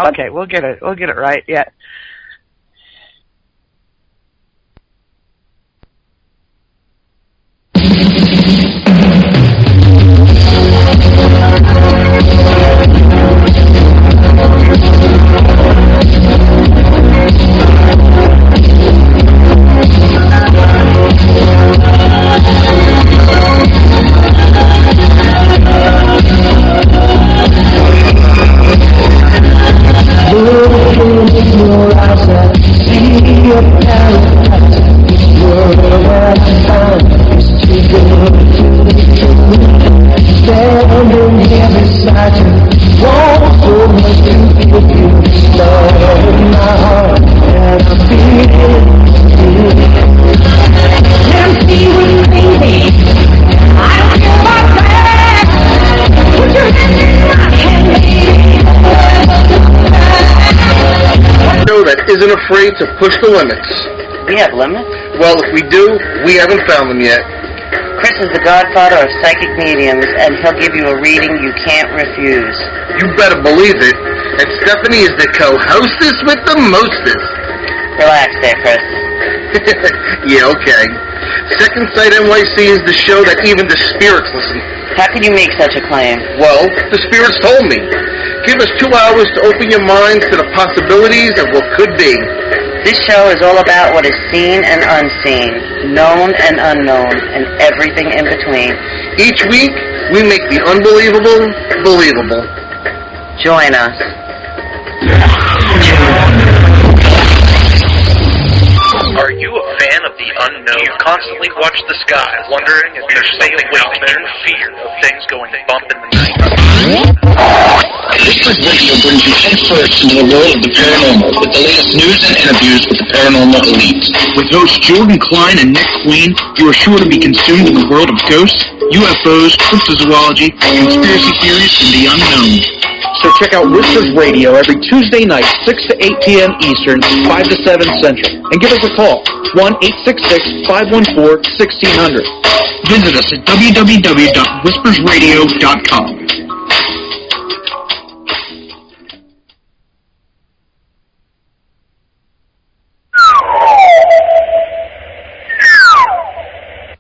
Okay, we'll get it right. Yeah. Isn't afraid to push the limits. We have limits? Well, if we do, we haven't found them yet. Chris is the godfather of psychic mediums, and he'll give you a reading you can't refuse. You better believe it. And Stephanie is the co-hostess with the mostest. Relax there, Chris. Yeah, okay. Second Sight NYC is the show that even the spirits listen. How can you make such a claim? Well, the spirits told me. Give us 2 hours to open your minds to the possibilities of what could be. This show is all about what is seen and unseen, known and unknown, and everything in between. Each week, we make the unbelievable believable. Join us. Are you a fan of the unknown? You constantly watch the skies, wondering if there's something out there in fear of things going bump in the night. Whispers Radio brings you headfirst into the world of the paranormal with the latest news and interviews with the paranormal elite. With hosts Jordan Klein and Nick Queen, you are sure to be consumed in the world of ghosts, UFOs, cryptozoology, conspiracy theories, and the unknown. So check out Whispers Radio every Tuesday night, 6 to 8 p.m. Eastern, 5 to 7 Central. And give us a call, 1-866-514-1600. Visit us at www.whispersradio.com.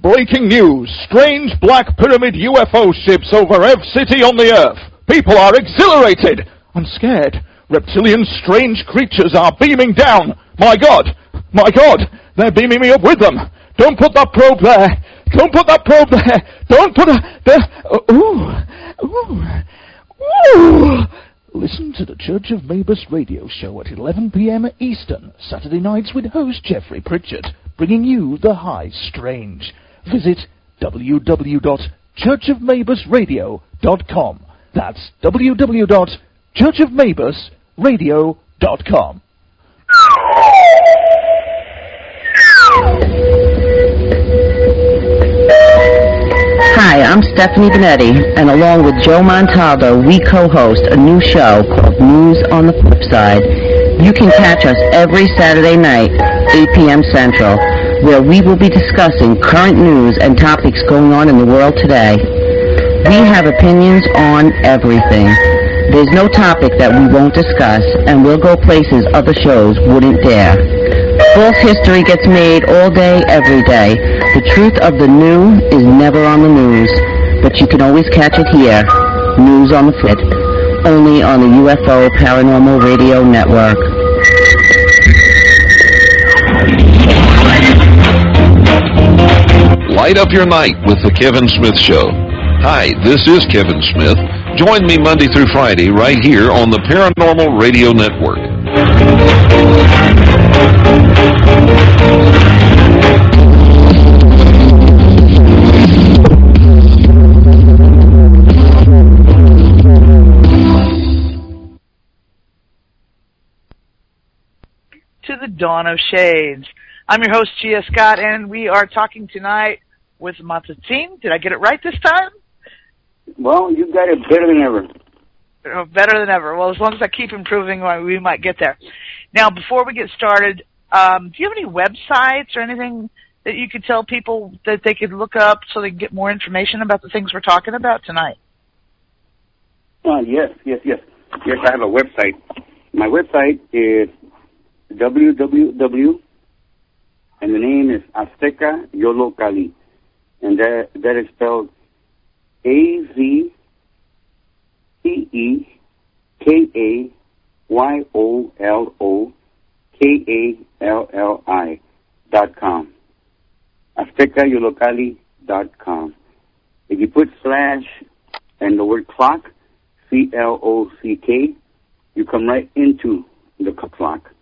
Breaking news. Strange black pyramid UFO ships over every city on the Earth. People are exhilarated and scared. Reptilian strange creatures are beaming down. My God, they're beaming me up with them. Don't put that probe there. Don't put that probe there. Don't put it there. Ooh. Listen to the Church of Mabus radio show at 11 p.m. Eastern, Saturday nights with host Jeffrey Pritchard, bringing you the high strange. Visit www.churchofmaborsradio.com. That's www.churchofmaborsradio.com. Hi, I'm Stephanie Benetti, and along with Joe Montaldo, we co-host a new show called News on the Flip Side. You can catch us every Saturday night, 8 p.m. Central, where we will be discussing current news and topics going on in the world today. We have opinions on everything. There's no topic that we won't discuss, and we'll go places other shows wouldn't dare. False history gets made all day, every day. The truth of the new is never on the news, but you can always catch it here, News on the Flip, only on the UFO Paranormal Radio Network. Light up your night with the Kevin Smith Show. Hi, this is Kevin Smith. Join me Monday through Friday right here on the Paranormal Radio Network. To the Dawn of Shades. I'm your host, Gia Scott, and we are talking tonight with Matatin. Did I get it right this time? Well, you got it better than ever. Oh, better than ever. Well, as long as I keep improving, we might get there. Now, before we get started, do you have any websites or anything that you could tell people that they could look up so they can get more information about the things we're talking about tonight? Yes. Yes, I have a website. My website is www, and the name is Azteca Yolocali, and that is spelled AZTECAYOLOKALI.com. AztecaYolocali.com. If you put / and the word clock, CLOCK, you come right into the clock.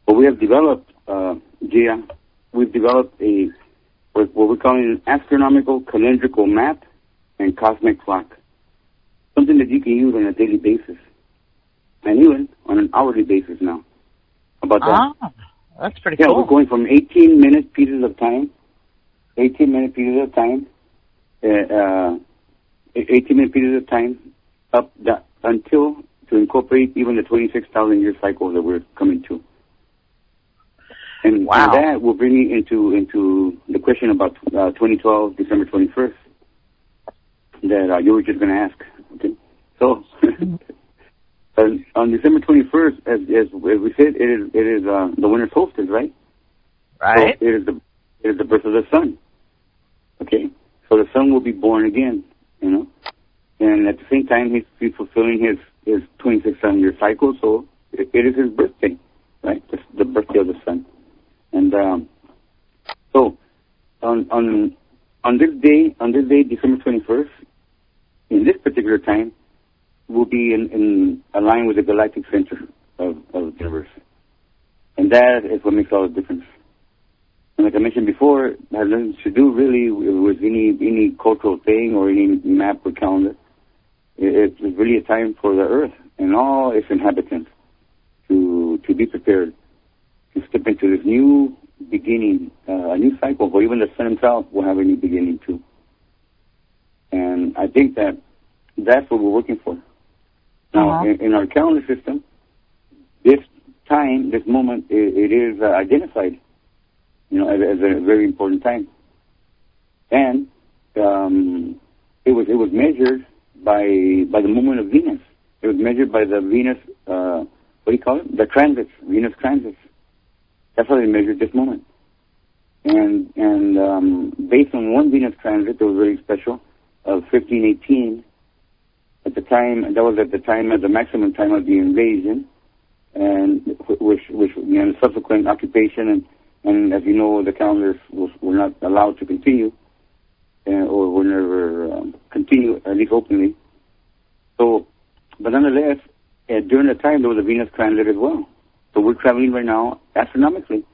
But we have developed, Gia, we've developed what we're calling an astronomical calendrical map and cosmic clock. Something that you can use on a daily basis. And even on an hourly basis now. How about that? Ah, that's pretty cool. cool. Yeah, we're going from 18-minute pieces of time, 18-minute pieces of time, up until to incorporate even the 26,000-year cycle that we're coming to. And, wow. And that will bring me into the question about 2012, December 21st, that you were just going to ask. Okay, so on December 21st, as we said, it is the winter solstice, right? Right. So it is the birth of the sun. Okay, so the sun will be born again, you know, and at the same time he's fulfilling his 26,000-year cycle. So it is his birthday, right? The birthday of the sun. And so on this day, December 21st, in this particular time, we'll be in line with the galactic center of the universe, and that is what makes all the difference. And like I mentioned before, it has nothing to do really with any cultural thing or any map or calendar. It's really a time for the Earth and all its inhabitants to be prepared to step into this new beginning, a new cycle, or even the sun himself will have a new beginning too. And I think that's what we're working for. Now, in our calendar system, this time, this moment, it is identified, you know, as a very important time. And it was measured by the movement of Venus. It was measured by the Venus, what do you call it? The transits, Venus transits. That's how they measured this moment. And based on one Venus transit that was very special, of 1518, at the time, that was at the time, at the maximum time of the invasion, and which you know, the subsequent occupation, and as you know, the calendars were not allowed to continue, or were never continue, at least openly. So, but nonetheless, during the time, there was a Venus transit as well. So we're traveling right now, astronomically.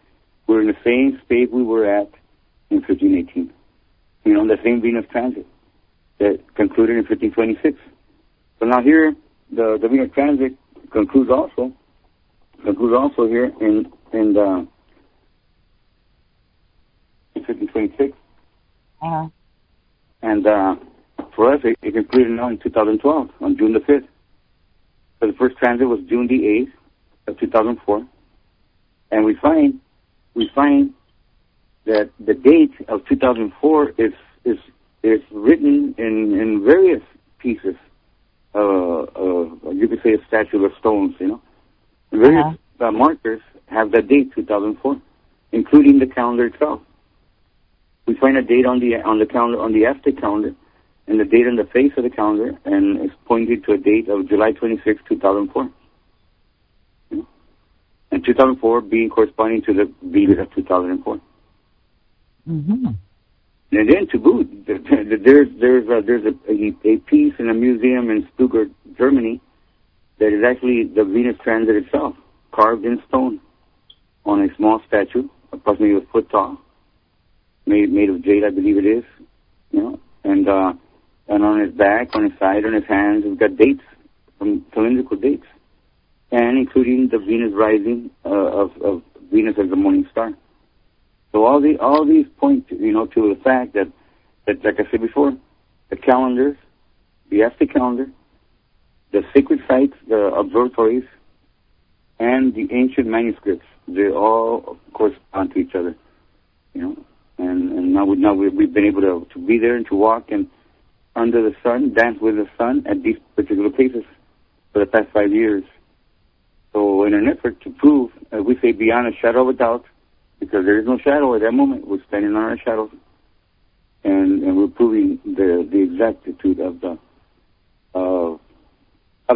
We're in the same state we were at in 1518. You know, on the same Venus transit that concluded in 1526. So now here, the Venus transit concludes also here in 1526. Uh-huh. And for us, it concluded now in 2012, on June the 5th. So the first transit was June the 8th of 2004. And we find that the date of 2004 is written in various pieces you could say a statue of stones, you know. Various markers have the date 2004, including the calendar itself. We find a date on the calendar, on the Aztec calendar, and the date on the face of the calendar, and it's pointed to a date of July 26, 2004. You know? And 2004 being corresponding to the Venus of 2004. Mm-hmm. And then to boot, there's a piece in a museum in Stuttgart, Germany, that is actually the Venus transit itself, carved in stone on a small statue, approximately a foot tall, made of jade, I believe it is, you know, and on his back, on his side, on his hands, we've got dates, some cylindrical dates, and including the Venus rising of Venus as the morning star. So all these point, you know, to the fact that like I said before, the calendars, the Aztec calendar, the sacred sites, the observatories, and the ancient manuscripts, they all correspond to each other, you know. And now we've been able to be there and to walk and under the sun, dance with the sun at these particular places for the past 5 years. So in an effort to prove, we say beyond a shadow of a doubt, because there is no shadow at that moment, we're standing on our shadows, and we're proving the exactitude of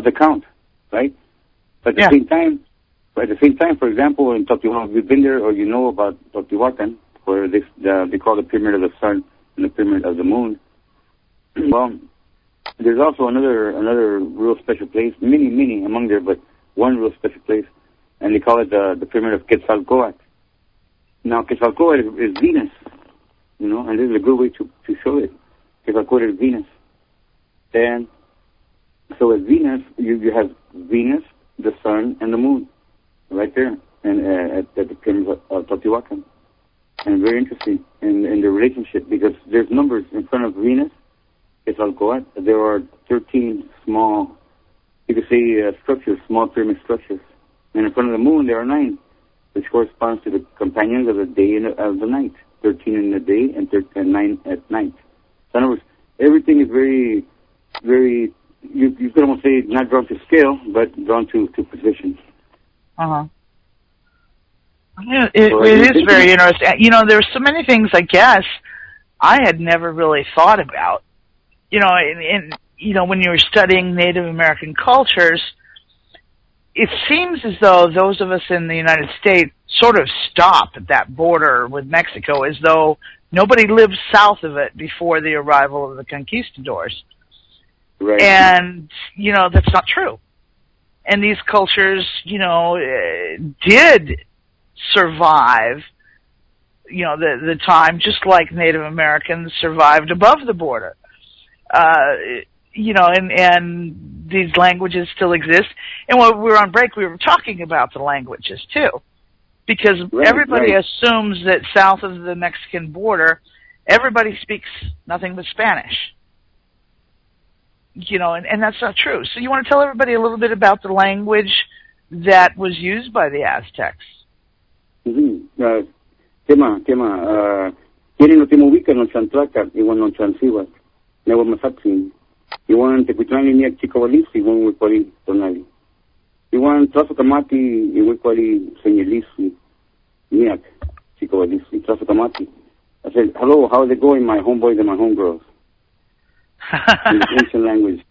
the count, right? But at the same time, for example, in Teotihuacan, if you've been there or you know about Teotihuacan, where they call the Pyramid of the Sun and the Pyramid of the Moon. Well, there's also another real special place, many among there, but one real special place, and they call it the Pyramid of Quetzalcoatl. Now, Quetzalcoatl is Venus, you know, and this is a good way to show it. Quetzalcoatl is Venus. And so as Venus, you have Venus, the Sun, and the Moon right there and at the Pyramid of Teotihuacan. And very interesting in the relationship, because there's numbers in front of Venus, Quetzalcoatl. There are 13 small, you could say, structures, small pyramid structures. And in front of the Moon, there are 9, which corresponds to the companions of the day and of the night. 13 in the day and 9 at night. So in other words, everything is very, very, you could almost say not drawn to scale, but drawn to precision. Uh-huh. Yeah, it is very interesting. You know, there's so many things, I guess, I had never really thought about. You know, and you know, when you were studying Native American cultures, it seems as though those of us in the United States sort of stop at that border with Mexico, as though nobody lived south of it before the arrival of the conquistadors. Right. And, you know, that's not true. And these cultures, you know, did survive, you know, the time, just like Native Americans survived above the border. You know, and these languages still exist. And when we were on break, we were talking about the languages, too. Because everybody assumes that south of the Mexican border, everybody speaks nothing but Spanish. You know, and that's not true. So you want to tell everybody a little bit about the language that was used by the Aztecs? Tema. Tienen lo timovica, no chantlaca, igual no chansiwa, newa masatsin. Iwan tecuitlán niak chicawalis, igual huicuali tonali. Iwan trasokamati, iguicuali señalisi, niak chicawalis, trasokamati. I said, hello, how is it going, my homeboys and my homegirls? In the ancient language.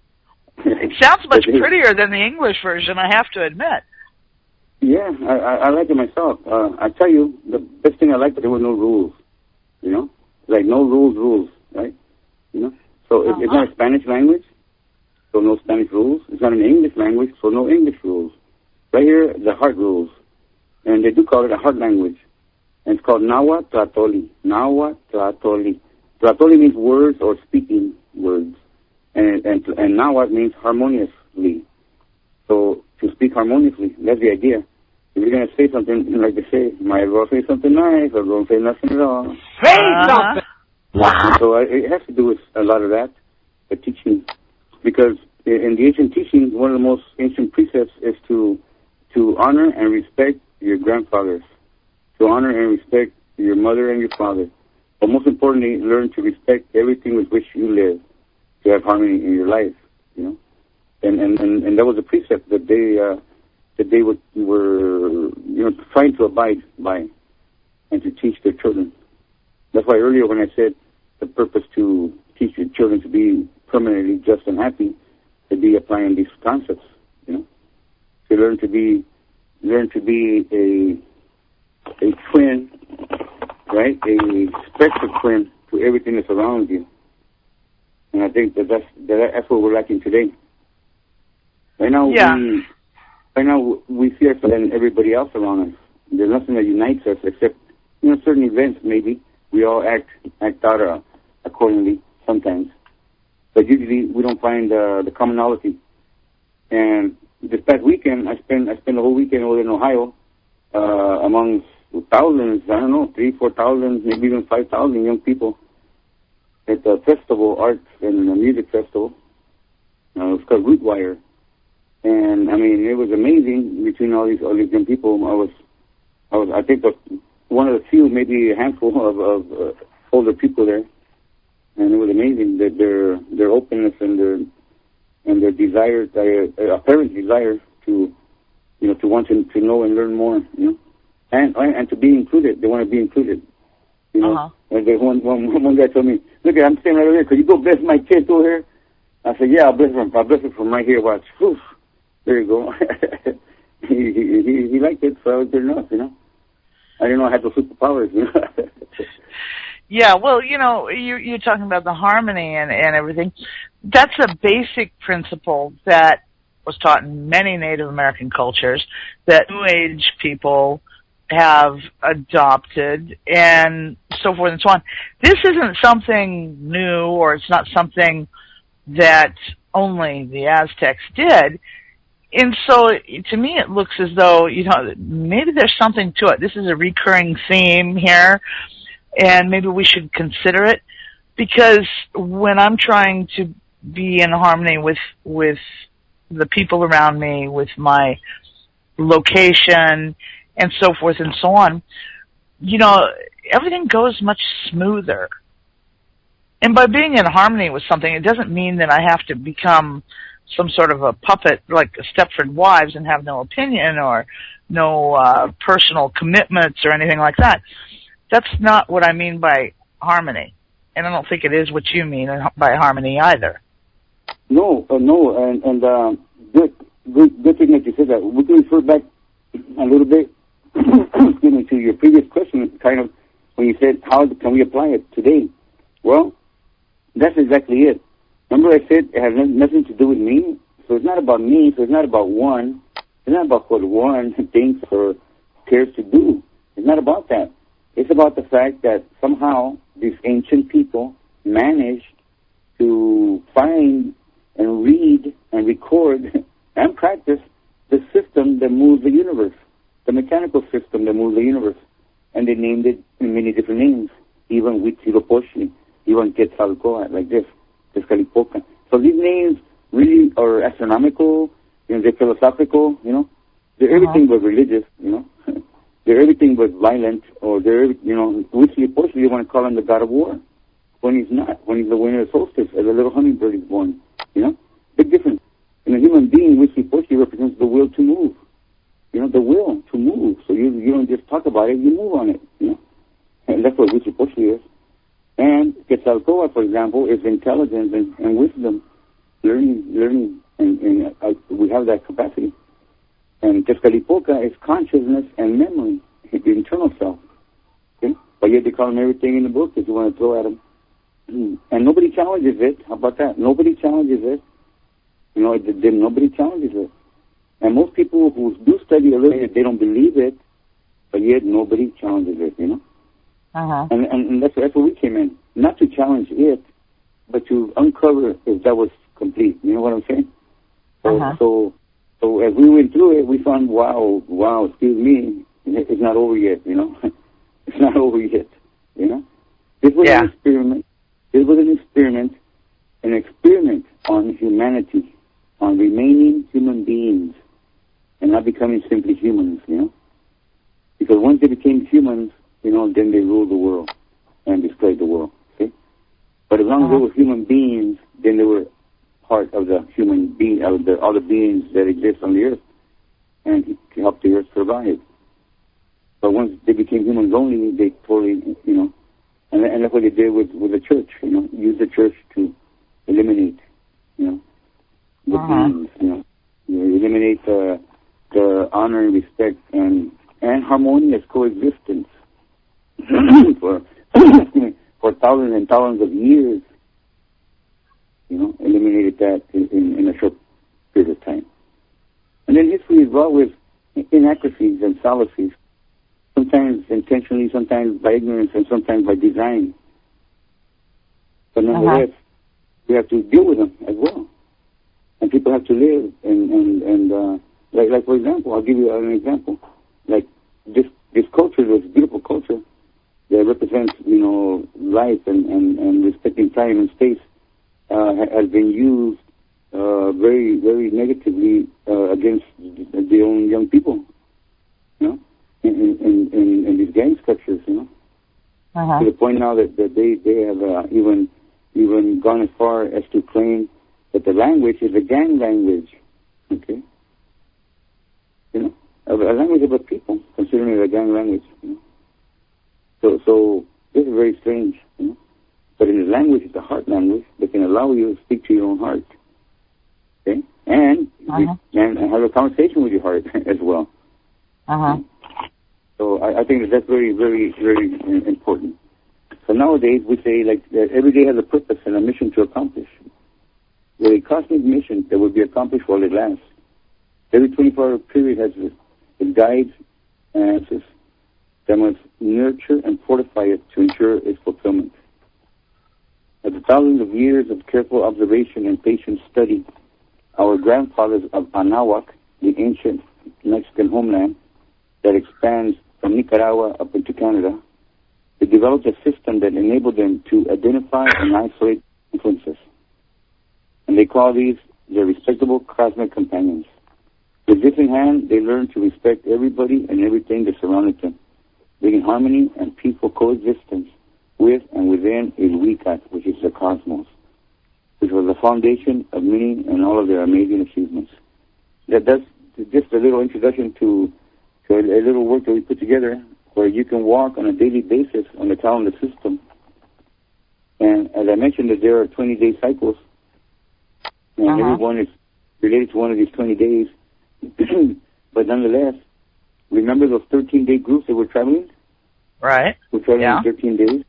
It sounds much prettier than the English version, I have to admit. Yeah, I like it myself. I tell you, the best thing I like, that there were no rules, you know? Like, no rules, right? You know? So it's not a Spanish language, so no Spanish rules. It's not an English language, so no English rules. Right here, the heart rules. And they do call it a heart language. And it's called Nahuatl Tlahtoli. Nahuatl Tlahtoli. Tlatoli means words or speaking words. And Nahuatl means harmoniously. So to speak harmoniously, that's the idea. If you're going to say something, like they say, might as well say something nice or don't say nothing at all. Say something! So it has to do with a lot of that, the teaching. Because in the ancient teachings, one of the most ancient precepts is to honor and respect your grandfathers, to honor and respect your mother and your father. But most importantly, learn to respect everything with which you live, to have harmony in your life, you know. And that was a precept that they were trying to abide by and to teach their children. That's why earlier when I said the purpose to teach your children to be permanently just and happy, to be applying these concepts, you know, to learn to be a twin, right? A spectral twin to everything that's around you. And I think that's what we're lacking today. Right now, we see ourselves and everybody else around us. There's nothing that unites us except, you know, certain events. Maybe we all act out accordingly sometimes, but usually we don't find the commonality. And this past weekend, I spent the whole weekend over in Ohio, among thousands, 3,000, 4,000, maybe even 5,000 young people at the festival, arts and music festival. It's called Rootwire. And I mean, it was amazing between all these young people. I think one of the few, maybe a handful of older people there, and it was amazing that their openness and their desire, apparent desire to want to know and learn more, you know, and to be included. They want to be included, you know. And one guy told me, "Look, I'm staying right over here. Could you go bless my kids over here?" I said, "Yeah, I'll bless them from right here. Watch." Oof. There you go. he liked it, so I was good enough, you know. I didn't know I had those superpowers, you know. Yeah, well, you know, you're talking about the harmony and everything. That's a basic principle that was taught in many Native American cultures that New Age people have adopted and so forth and so on. This isn't something new, or it's not something that only the Aztecs did. And so, to me, it looks as though, you know, maybe there's something to it. This is a recurring theme here, and maybe we should consider it, because when I'm trying to be in harmony with the people around me, with my location, and so forth and so on, you know, everything goes much smoother. And by being in harmony with something, it doesn't mean that I have to become some sort of a puppet like Stepford Wives and have no opinion or no personal commitments or anything like that. That's not what I mean by harmony. And I don't think it is what you mean by harmony either. No, and good thing that you said that. We can refer back a little bit excuse me, to your previous question, kind of, when you said, how can we apply it today? Well, that's exactly it. Remember I said it has nothing to do with me? So it's not about me, so it's not about one. It's not about what one thinks or cares to do. It's not about that. It's about the fact that somehow these ancient people managed to find and read and record and practice the system that moves the universe, the mechanical system that moves the universe. And they named it in many different names, even Huitzilopochtli, even Quetzalcoatl, like this. Tezcatlipoca. So these names really are astronomical, you know, they're philosophical, you know. They're everything but religious, you know. They're everything but violent, or they're, you know, Huitzilopochtli, you want to call him the god of war, when he's not, when he's the winter solstice, as a little hummingbird is born, you know. Big difference. In a human being, Huitzilopochtli represents the will to move, you know, the will to move. So you don't just talk about it, you move on it, you know. And that's what Huitzilopochtli is. And Quetzalcoatl, for example, is intelligence and wisdom, learning, and we have that capacity. And Tezcatlipoca is consciousness and memory, the internal self. Okay? But yet they call him everything in the book that you want to throw at him. And nobody challenges it. How about that? Nobody challenges it. You know, nobody challenges it. And most people who do study a little bit, they don't believe it, but yet nobody challenges it, you know? And that's where we came in. not to challenge it, but to uncover if that was complete. You know what I'm saying? So as we went through it, we found, wow, excuse me, it's not over yet, you know? It's not over yet, you know? This was an experiment. This was an experiment on humanity, on remaining human beings, and not becoming simply humans, you know? Because once they became humans, you know, then they ruled the world and destroyed the world, see? But as long as they were human beings, then they were part of the human being, of the other beings that exist on the earth, and to help the earth survive. But once they became humans only, they totally, you know, and that's what they did with the church, you know, use the church to eliminate, you know, the beings, you know, eliminate the honor and respect and harmonious coexistence for thousands and thousands of years, you know, eliminated that in a short period of time. And then history is wrought with inaccuracies and fallacies, sometimes intentionally, sometimes by ignorance, and sometimes by design. But nonetheless, we have to deal with them as well. And people have to live, and like for example, I'll give you an example. Like this culture, this beautiful culture that represents, you know, life and respecting time and space, has been used very, very negatively against their own young people, you know, in these gang structures, you know, to the point now that they have even gone as far as to claim that the language is a gang language, okay, you know, a language of a people, considering it a gang language, you know. So this is very strange, you know. But in the language, it's a heart language that can allow you to speak to your own heart, okay, and have a conversation with your heart as well. So I think that's very, very, very important. So nowadays we say like that every day has a purpose and a mission to accomplish. With a cosmic mission that will be accomplished while it lasts. Every 24-hour period has its guides and answers that must nurture and fortify it to ensure its fulfillment. After thousands of years of careful observation and patient study, our grandfathers of Anahuac, the ancient Mexican homeland that expands from Nicaragua up into Canada, they developed a system that enabled them to identify and isolate influences. And they call these their respectable cosmic companions. With this in hand, they learned to respect everybody and everything that surrounded them, bringing harmony and peaceful coexistence with and within El Huicat, which is the cosmos, which was the foundation of many and all of their amazing achievements. That's just a little introduction to a little work that we put together where you can walk on a daily basis on the calendar system. And as I mentioned, that there are 20-day cycles, and everyone is related to one of these 20 days. But nonetheless, remember those 13-day groups that were traveling? Right. We're traveling 13 days.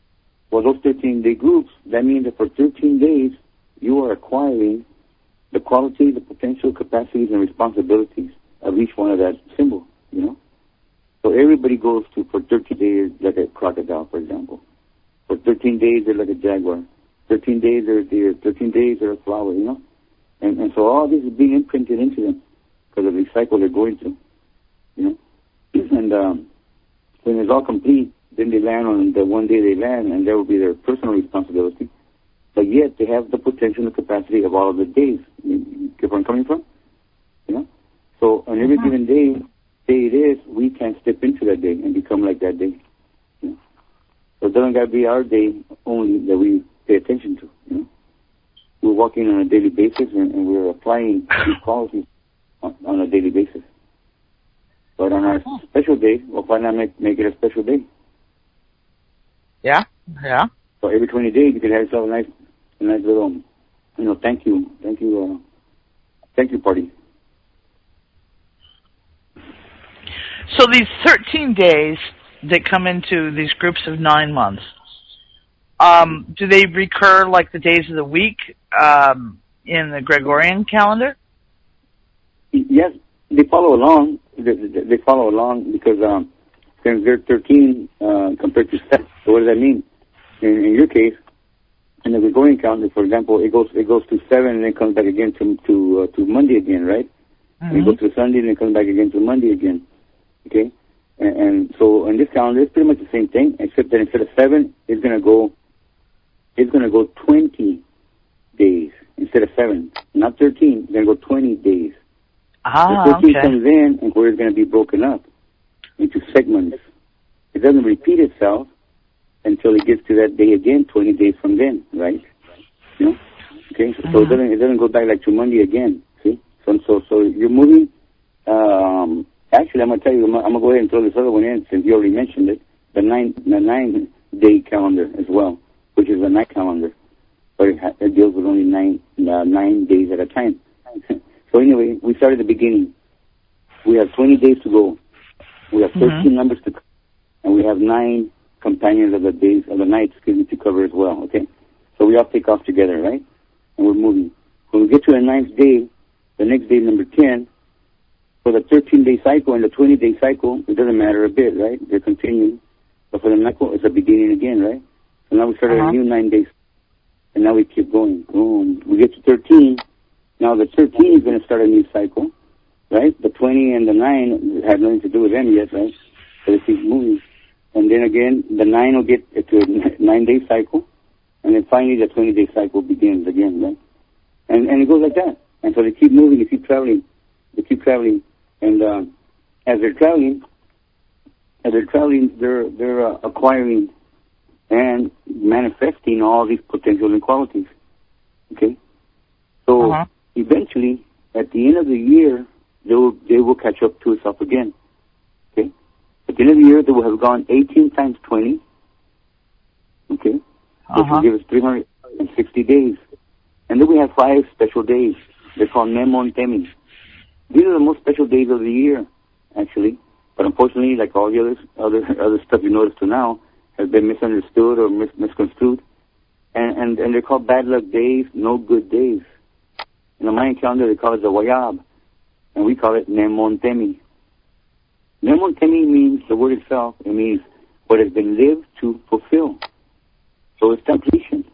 Well, those 13-day groups, that means that for 13 days, you are acquiring the quality, the potential, capacities, and responsibilities of each one of that symbol, you know? So everybody goes to, for 13 days, like a crocodile, for example. For 13 days, they're like a jaguar. 13 days, they're a deer. 13 days, they're a flower, you know? And so all this is being imprinted into them because of the cycle they're going through, you know? And when it's all complete, then they land on the one day they land, and that will be their personal responsibility. But yet, they have the potential and the capacity of all of the days. You get where I'm coming from? You know? So on every given day it is, we can step into that day and become like that day. You know? So it doesn't got to be our day only that we pay attention to, you know? We're walking on a daily basis, and we're applying these qualities on a daily basis. But on our special day, well, why not make it a special day? Yeah. So every 20 days, you can have yourself a nice little, you know, thank you party. So these 13 days that come into these groups of 9 months, do they recur like the days of the week in the Gregorian calendar? Yes, they follow along. They follow along because since they're 13 compared to 7. So what does that mean? In your case, And the Gregorian calendar, for example, it goes to 7 and then comes back again to Monday again, right? And it goes to Sunday and then comes back again to Monday again. Okay? And so in this calendar, it's pretty much the same thing, except that instead of 7, it's gonna go 20 days instead of 7. Not 13, it's gonna go 20 days. The 13 comes in and where it's gonna be broken up into segments. It doesn't repeat itself until it gets to that day again, 20 days from then, right? You know? Okay, so it doesn't go back like to Monday again. See? So you're moving. Actually, I'm gonna tell you. I'm gonna go ahead and throw this other one in since you already mentioned it. The 9-day calendar as well, which is a night calendar, but it deals with only 9 days at a time. So anyway, we start at the beginning. We have 20 days to go. We have 13 numbers to cover, and we have 9 companions of the days of the night, to cover as well. Okay, so we all take off together, right? And we're moving. When we get to the 9th day, the next day, number 10, for the 13-day cycle and the 20-day cycle, it doesn't matter a bit, right? They're continuing. But for the cycle, it's a beginning again, right? So now we start a new 9 days, and now we keep going. Boom. We get to 13. Now the 13 is going to start a new cycle, right? The 20 and the 9 have nothing to do with them yet, right? So they keep moving. And then again, the 9 will get to a 9-day cycle, and then finally the 20-day cycle begins again, right? And it goes like that. And so they keep moving, they keep traveling, and as they're traveling, they're acquiring and manifesting all these potential inequalities. Okay, so eventually, at the end of the year, they will catch up to itself again. Okay, at the end of the year, they will have gone 18 times 20. Okay, which will give us 360 days, and then we have 5 special days. They're called Nemon Temi. These are the most special days of the year, actually. But unfortunately, like all the other stuff you notice to now, has been misunderstood or misconstrued. And they're called bad luck days, no good days. In the Mayan calendar, they call it the Wayab. And we call it Nemon Temi. Nemon Temi means, the word itself, it means what has been lived to fulfill. So it's completion.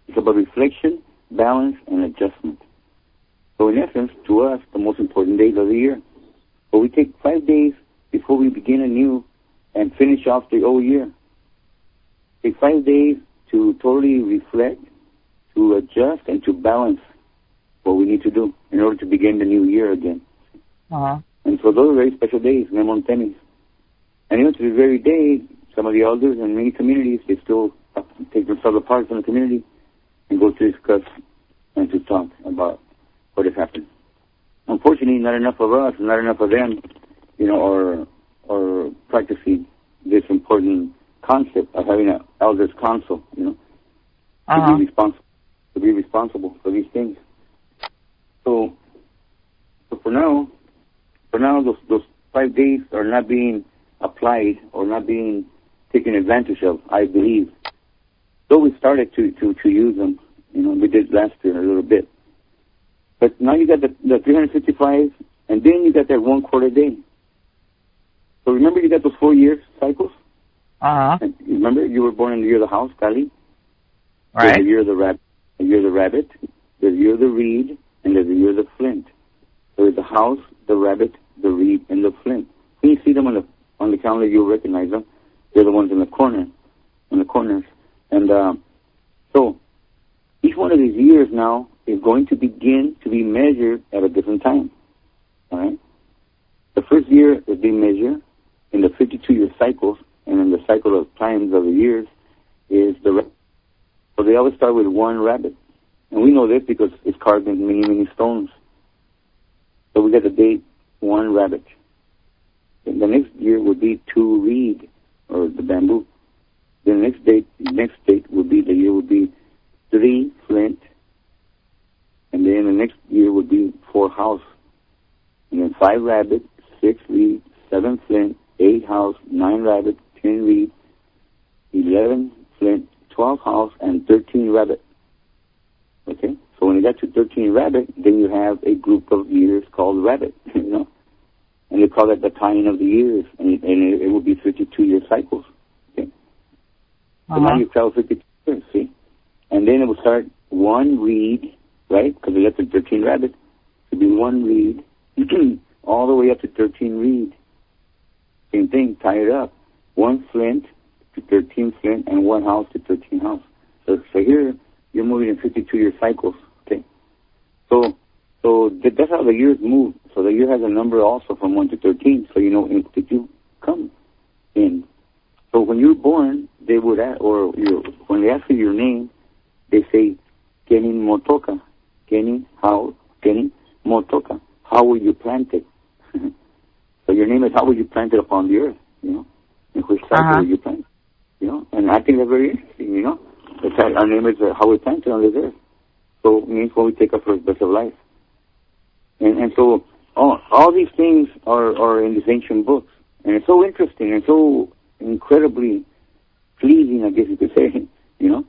It's about reflection, balance, and adjustment. So in essence, to us, the most important days of the year. But we take 5 days before we begin anew and finish off the old year. Take 5 days to totally reflect, to adjust, and to balance what we need to do in order to begin the new year again. And so those are very special days, Nemon Temis. And even to this very day, some of the elders in many communities, they still take themselves apart from the community and go to discuss and to talk about what has happened. Unfortunately, not enough of us, not enough of them, or practicing this important concept of having an elders council, to be responsible for these things. So for now, those 5 days are not being applied or not being taken advantage of, I believe. So we started to use them, we did last year a little bit. But now you got the 365, and then you got that 1 quarter day. So remember you got those 4 year cycles? And remember you were born in the year of the house, Kali? Right. There's the year of the rabbit, there's the year of the reed, and there's the year of the flint. So there's the house, the rabbit, the reed, and the flint. When you see them on the calendar, you'll recognize them. They're the ones in the corners. And so each one of these years now is going to begin to be measured at a different time. All right? The first year is being measured in the 52-year cycles, and in the cycle of times of the years is the rabbit. So they always start with 1 rabbit. And we know this because it's carved in many, many stones. So we got the date 1 rabbit. And the next year would be 2 reed, or the bamboo. Then the next date would be, the year would be 3 flint. And then the next year would be 4 house. And then 5 rabbit, 6 reed, 7 flint, 8 house, 9 rabbit, 10 reed, 11 flint, 12 house, and 13 rabbit. Okay? So when you get to 13 rabbit, then you have a group of years called rabbit, And they call it the tying of the years. And it will be 52-year cycles. Okay? So now you travel 52 years, see? and then it will start one reed, right? Because they left the 13 rabbits. It would be one reed, all the way up to 13 reed. Same thing, tie it up. One flint to 13 flint, and one house to 13 house. So here, you're moving in 52-year cycles, okay? So that's how the years move. So the year has a number also from 1 to 13, so you know in did you come in. So when you're born, they would ask, when they ask you your name, they say, Kenin Motoka. Kenin, how? Kenin Motoka. How were you planted? So your name is how were you planted upon the earth, you know? In which cycle were you planted? You know? And I think that's very interesting, you know? Our name is how we're planted on this earth. So it means when we take our first breath of life. And so all these things are in these ancient books. And it's so interesting and so incredibly pleasing, I guess you could say, you know,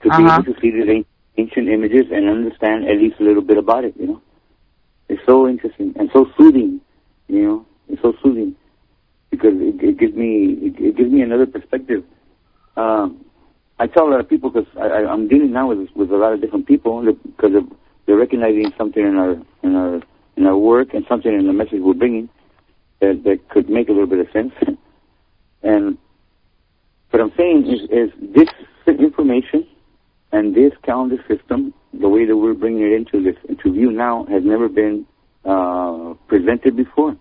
to be able to see these ancient images and understand at least a little bit about it, you know. It's so interesting and so soothing, you know. It's so soothing because it gives me another perspective. I tell a lot of people because I'm dealing now with a lot of different people because they're recognizing something in our work and something in the message we're bringing that could make a little bit of sense. And what I'm saying is this information and this calendar system, the way that we're bringing it into view now, has never been presented before.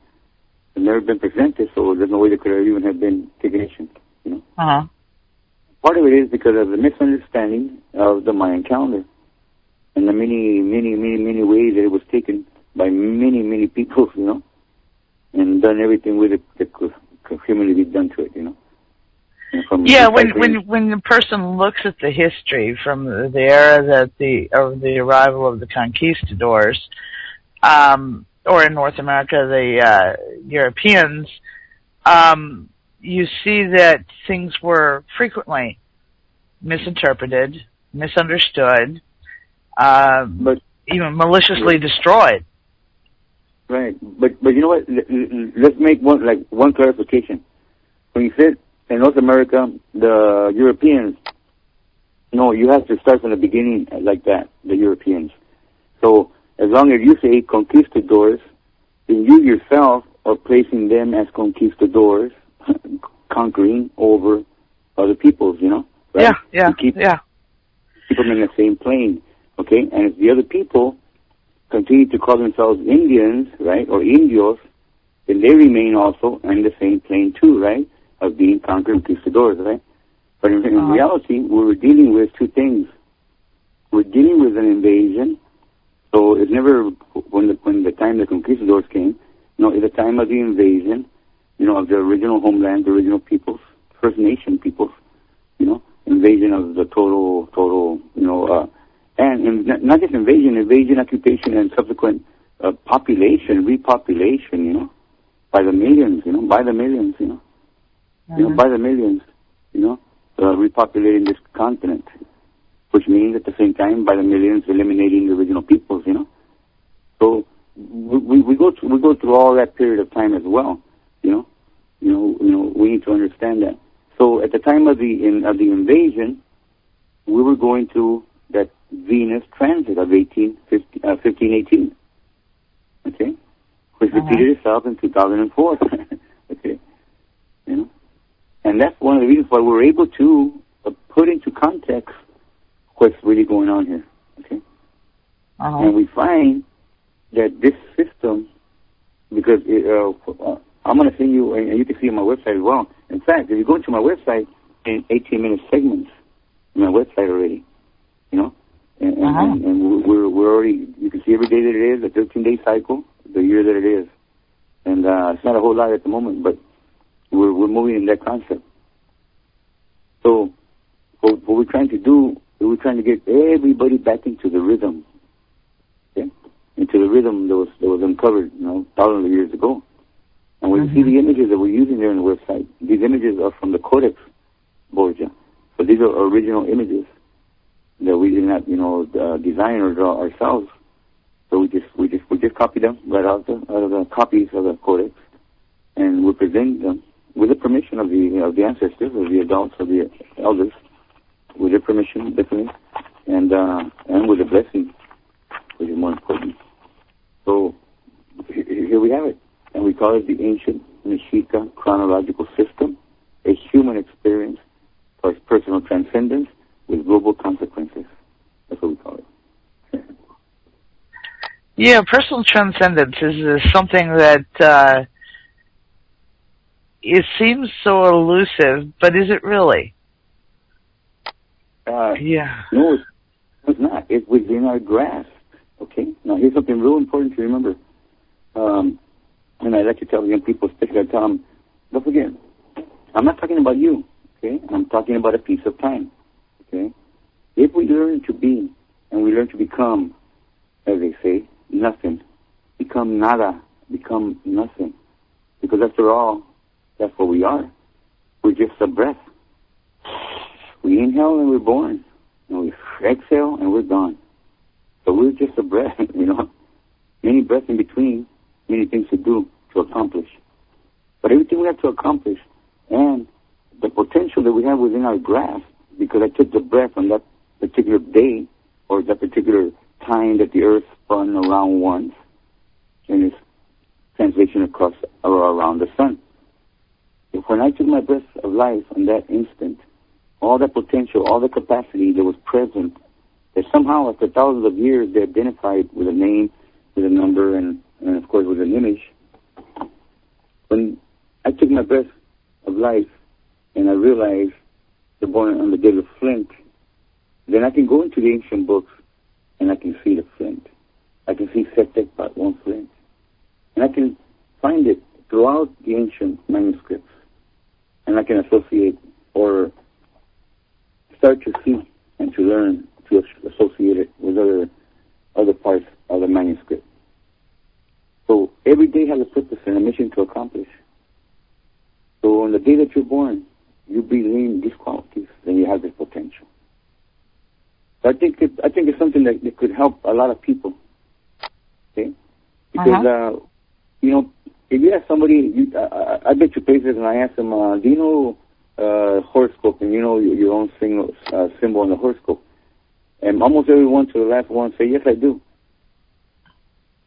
It's never been presented, so there's no way that could even have been taken action. You know. Part of it is because of the misunderstanding of the Mayan calendar and the many ways that it was taken by many people, you know, and done everything with it that could humanly be done to it, you know. Yeah, when the person looks at the history from the era of the arrival of the conquistadors, or in North America, the Europeans, you see that things were frequently misinterpreted, misunderstood, but even maliciously destroyed. Right, but you know what? Let's make one clarification. When you said in North America, the Europeans, no, you have to start from the beginning like that, the Europeans. So as long as you say conquistadors, then you yourself are placing them as conquistadors, conquering over other peoples, you know? Right? Yeah. Keep them in the same plane, okay? And if the other people continue to call themselves Indians, right, or Indios, then they remain also in the same plane too, right, of being conquered conquistadors, right? But in reality, we were dealing with two things. We're dealing with an invasion. So it's never when the time the conquistadors came. No, it's the time of the invasion, you know, of the original homeland, the original peoples, First Nation peoples, you know, invasion of the total, you know, and not just invasion, occupation, and subsequent repopulation, you know, by the millions, you know, by the millions, you know, repopulating this continent, which means at the same time, by the millions, eliminating the original peoples, you know. So we go through all that period of time as well, you know. We need to understand that. So at the time of the invasion, we were going through that Venus transit of 1518, okay, which repeated itself in 2004, okay, you know, and that's one of the reasons why we're able to put into context what's really going on here, okay, and we find that this system, because I'm going to send you, and you can see on my website as well. In fact, if you go to my website, in 18-minute segments on my website already, you know, and we're already, you can see every day that it is, a 13-day cycle, the year that it is. And it's not a whole lot at the moment, but we're moving in that concept. So what we're trying to do, we're trying to get everybody back into the rhythm, okay? Into the rhythm that was uncovered, you know, thousands of years ago. And when you see the images that we're using there on the website, these images are from the Codex Borgia. So these are original images that we did not, you know, design or draw ourselves. So we just copy them right out of the copies of the Codex, and we present them with the permission of the ancestors, of the adults, of the elders, with their permission, definitely. and with a blessing, which is more important. So here we have it, and we call it the ancient Mexica chronological system, a human experience towards personal transcendence with global consequences. That's what we call it. Yeah, personal transcendence is something that it seems so elusive, but is it really? Yeah. No, it's not. It's within our grasp. Okay? Now, here's something real important to remember. And I like to tell young people, especially I tell them, don't forget, I'm not talking about you. Okay? I'm talking about a piece of time. Okay? If we learn to be and we learn to become, as they say, nothing, become nada, become nothing. Because after all, that's what we are. We're just a breath. We inhale and we're born. And we exhale and we're gone. So we're just a breath, you know. Many breaths in between, many things to do, to accomplish. But everything we have to accomplish and the potential that we have within our grasp, because I took the breath on that particular day or that particular time that the earth spun around once in its translation across or around the sun. If when I took my breath of life on that instant, all that potential, all the capacity that was present, that somehow after thousands of years they identified with a name, with a number, and of course with an image. When I took my breath of life and I realized the born on the day of Flint, then I can go into the ancient books and I can see the flint. I can see Setek Part 1 flint. And I can find it throughout the ancient manuscripts. And I can associate or start to see and to learn to associate it with other parts of the manuscript. So every day has a purpose and a mission to accomplish. So on the day that you're born, you breathe in these qualities, then you have this potential. So I think it's something that could help a lot of people. Okay, because you know, if you ask somebody, I bet you places and I ask them, do you know horoscope and you know your own symbol on the horoscope? And almost everyone to the last one say, yes, I do.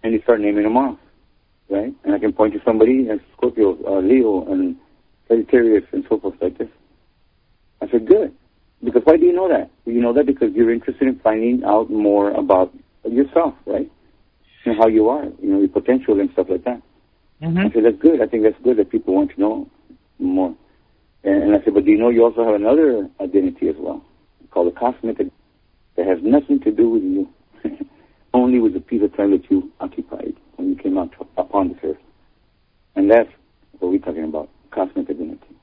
And they start naming them off, right? And I can point to somebody as Scorpio, Leo, and Sagittarius, and so forth like this. I said, good. Because why do you know that? You know that because you're interested in finding out more about yourself, right? And how you are, you know, your potential and stuff like that. Mm-hmm. I said, that's good. I think that's good that people want to know more. And I said, but do you know you also have another identity as well, called the cosmic, that has nothing to do with you, only with the piece of time that you occupied when you came out upon this earth. And that's what we're talking about, cosmic identity.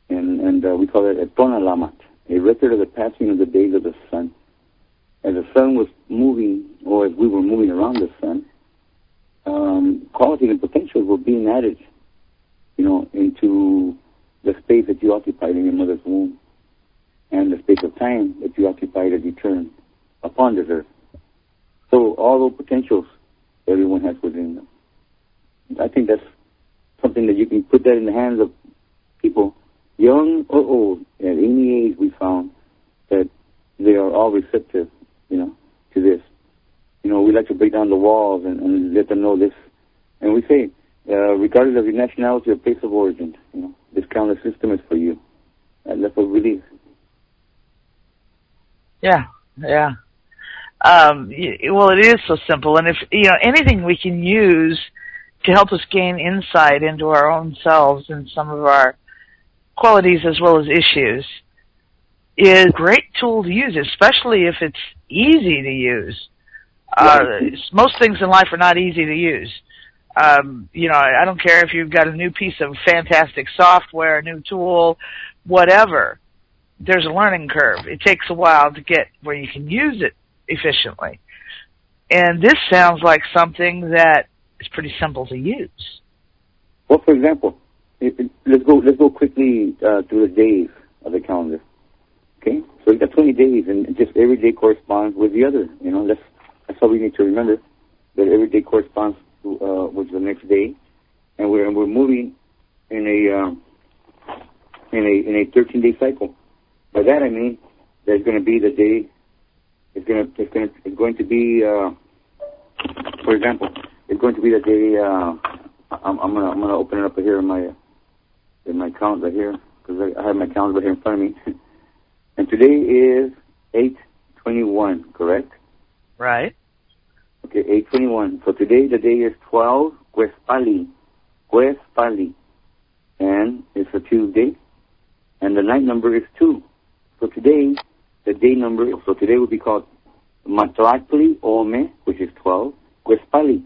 And we call it a Tona Lamat, a record of the passing of the days of the sun. As the sun was moving, or as we were moving around the sun, qualities and potentials were being added, you know, into the space that you occupied in your mother's womb, and the space of time that you occupied as you turned upon this earth. So all those potentials everyone has within them. I think that's something that you can put that in the hands of people, young or old, at any age. We found that they are all receptive, you know, to this. You know, we like to break down the walls and let them know this. And we say, regardless of your nationality or place of origin, you know, this counter system is for you. And that's what we believe. Yeah, yeah. Well, it is so simple. And if, you know, anything we can use to help us gain insight into our own selves and some of our qualities as well as issues is a great tool to use, especially if it's easy to use. Most things in life are not easy to use. You know, I don't care if you've got a new piece of fantastic software, a new tool, whatever. There's a learning curve. It takes a while to get where you can use it efficiently. And this sounds like something that is pretty simple to use. Well, for example, let's go quickly through the days of the calendar. Okay, so we've got 20 days, and just every day corresponds with the other. You know, that's all we need to remember, that every day corresponds to, with the next day, and we're moving in a 13-day cycle. By that I mean there's going to be the day it's going to be, for example, it's going to be the day. I'm gonna open it up here in my calendar here, because I have my calendar here in front of me. And today is 8/21, correct? Right. Okay, 8/21. So today the day is 12 Quespali, and it's a Tuesday, and the night number is 2. So today, the day number, so today will be called Matlatli Ome, which is 12, Quespali.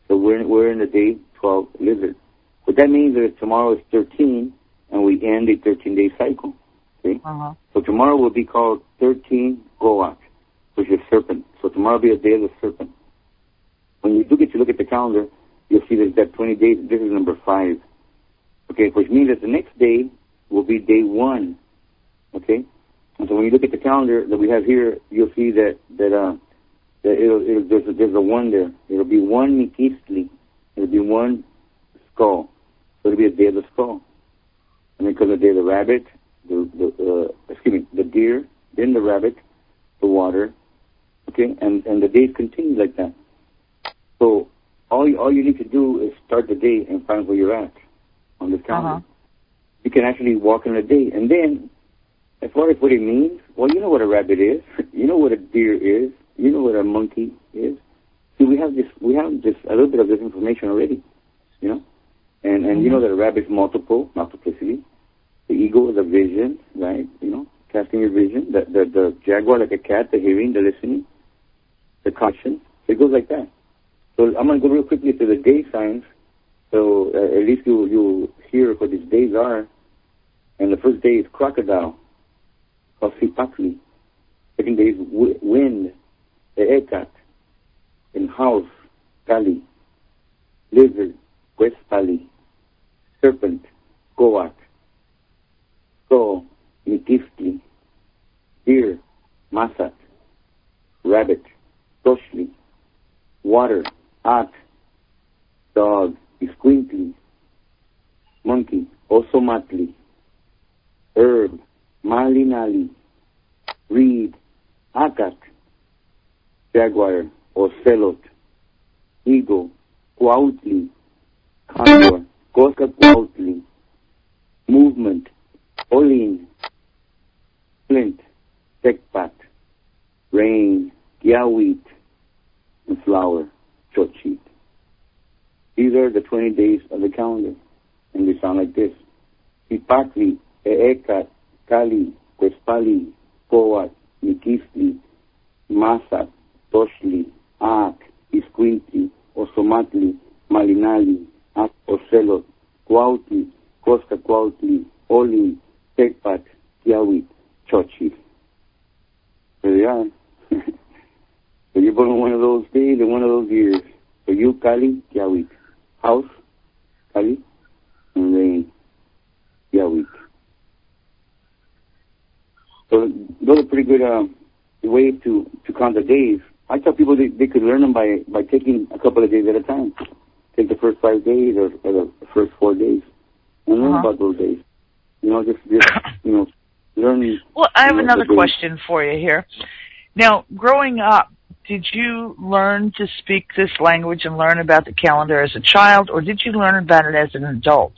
So we're in the day 12 lizard. What that means is tomorrow is 13, and we end a 13-day cycle. Okay? So tomorrow will be called 13 Goat, which is serpent. So tomorrow will be a day of the serpent. When you do get to look at the calendar, you'll see that 20 days, this is number 5. Okay, which means that the next day will be day 1. Okay? And so when you look at the calendar that we have here, you'll see that there's a 1 there. It'll be 1 Mikistli. It'll be 1 skull. So it'll be a day of the skull. And then comes the day of the rabbit, the deer, then the rabbit, the water. Okay? And the days continue like that. So all you need to do is start the day and find where you're at on this calendar. You can actually walk in the day. And then, as far as what it means, well, you know what a rabbit is. You know what a deer is. You know what a monkey is. See, we have a little bit of this information already, you know. And you know that a rabbit is multiplicity. The ego is a vision, right? You know, casting your vision. The jaguar, like a cat, the hearing, the listening, the conscience. So it goes like that. So I'm going to go real quickly to the day signs. So at least you'll hear what these days are. And the first day is crocodile, called Sipakli. Second day is wind, Eekat. And house, Kali. Lizard, Quespali. Serpent, Goat. Skull, Mikistli. Deer, Masat. Rabbit, Toshli. Water, At. Dog, Isquintli. Monkey, Osomatli. Herb, Malinali. Reed, Akat. Jaguar, Ocelot. Eagle, Cuautli. Condor, Cosca Cuautli. Movement, Olin. Flint, Tekpat. Rain, Kiawit. And flower, Chochit. These are the 20 days of the calendar. And they sound like this. Sipakli, Eekat, Kali, Quespali, Coat, Mikistli, Masat, Toshli, Ak, Isquintli, Osomatli, Malinali, Ak, Ocelot, Cuautli, Cosca Cuautli, Olin, Tekpat, Kiawit, Chochit. There they are. So you're born on one of those days and one of those years. So you, Kali, Kiawit. House, Kali, and rain, Kiawit. So those are pretty good ways to count the days. I tell people they could learn them by taking a couple of days at a time. Take the first 5 days or the first 4 days and learn about those days. You know, just learn. Well, I have another question for you here. Now, growing up, did you learn to speak this language and learn about the calendar as a child, or did you learn about it as an adult?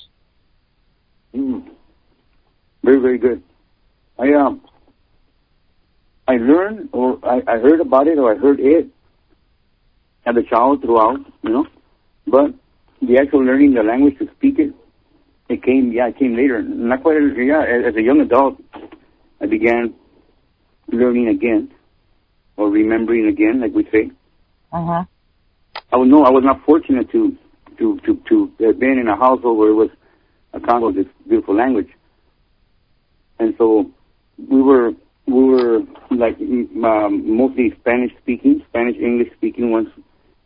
Very, very good. I learned, or I heard about it, or I heard it as a child throughout, you know. But the actual learning the language to speak it, it came later. Not quite, as a young adult, I began learning again. Or remembering again, like we say. I was not fortunate to have been in a household where it was a Congo, this beautiful language, and so we were like mostly Spanish English speaking ones,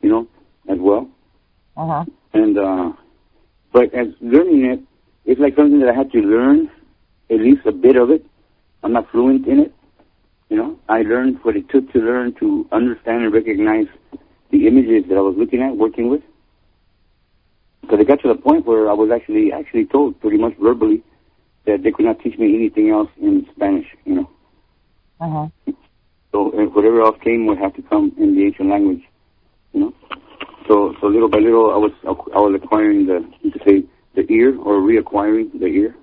you know, as well. And but as learning it, it's like something that I had to learn at least a bit of it. I'm not fluent in it. You know, I learned what it took to learn to understand and recognize the images that I was looking at, working with. Because it got to the point where I was actually told pretty much verbally that they could not teach me anything else in Spanish, you know. So whatever else came would have to come in the ancient language, you know. So little by little, I was acquiring the ear, or reacquiring the ear.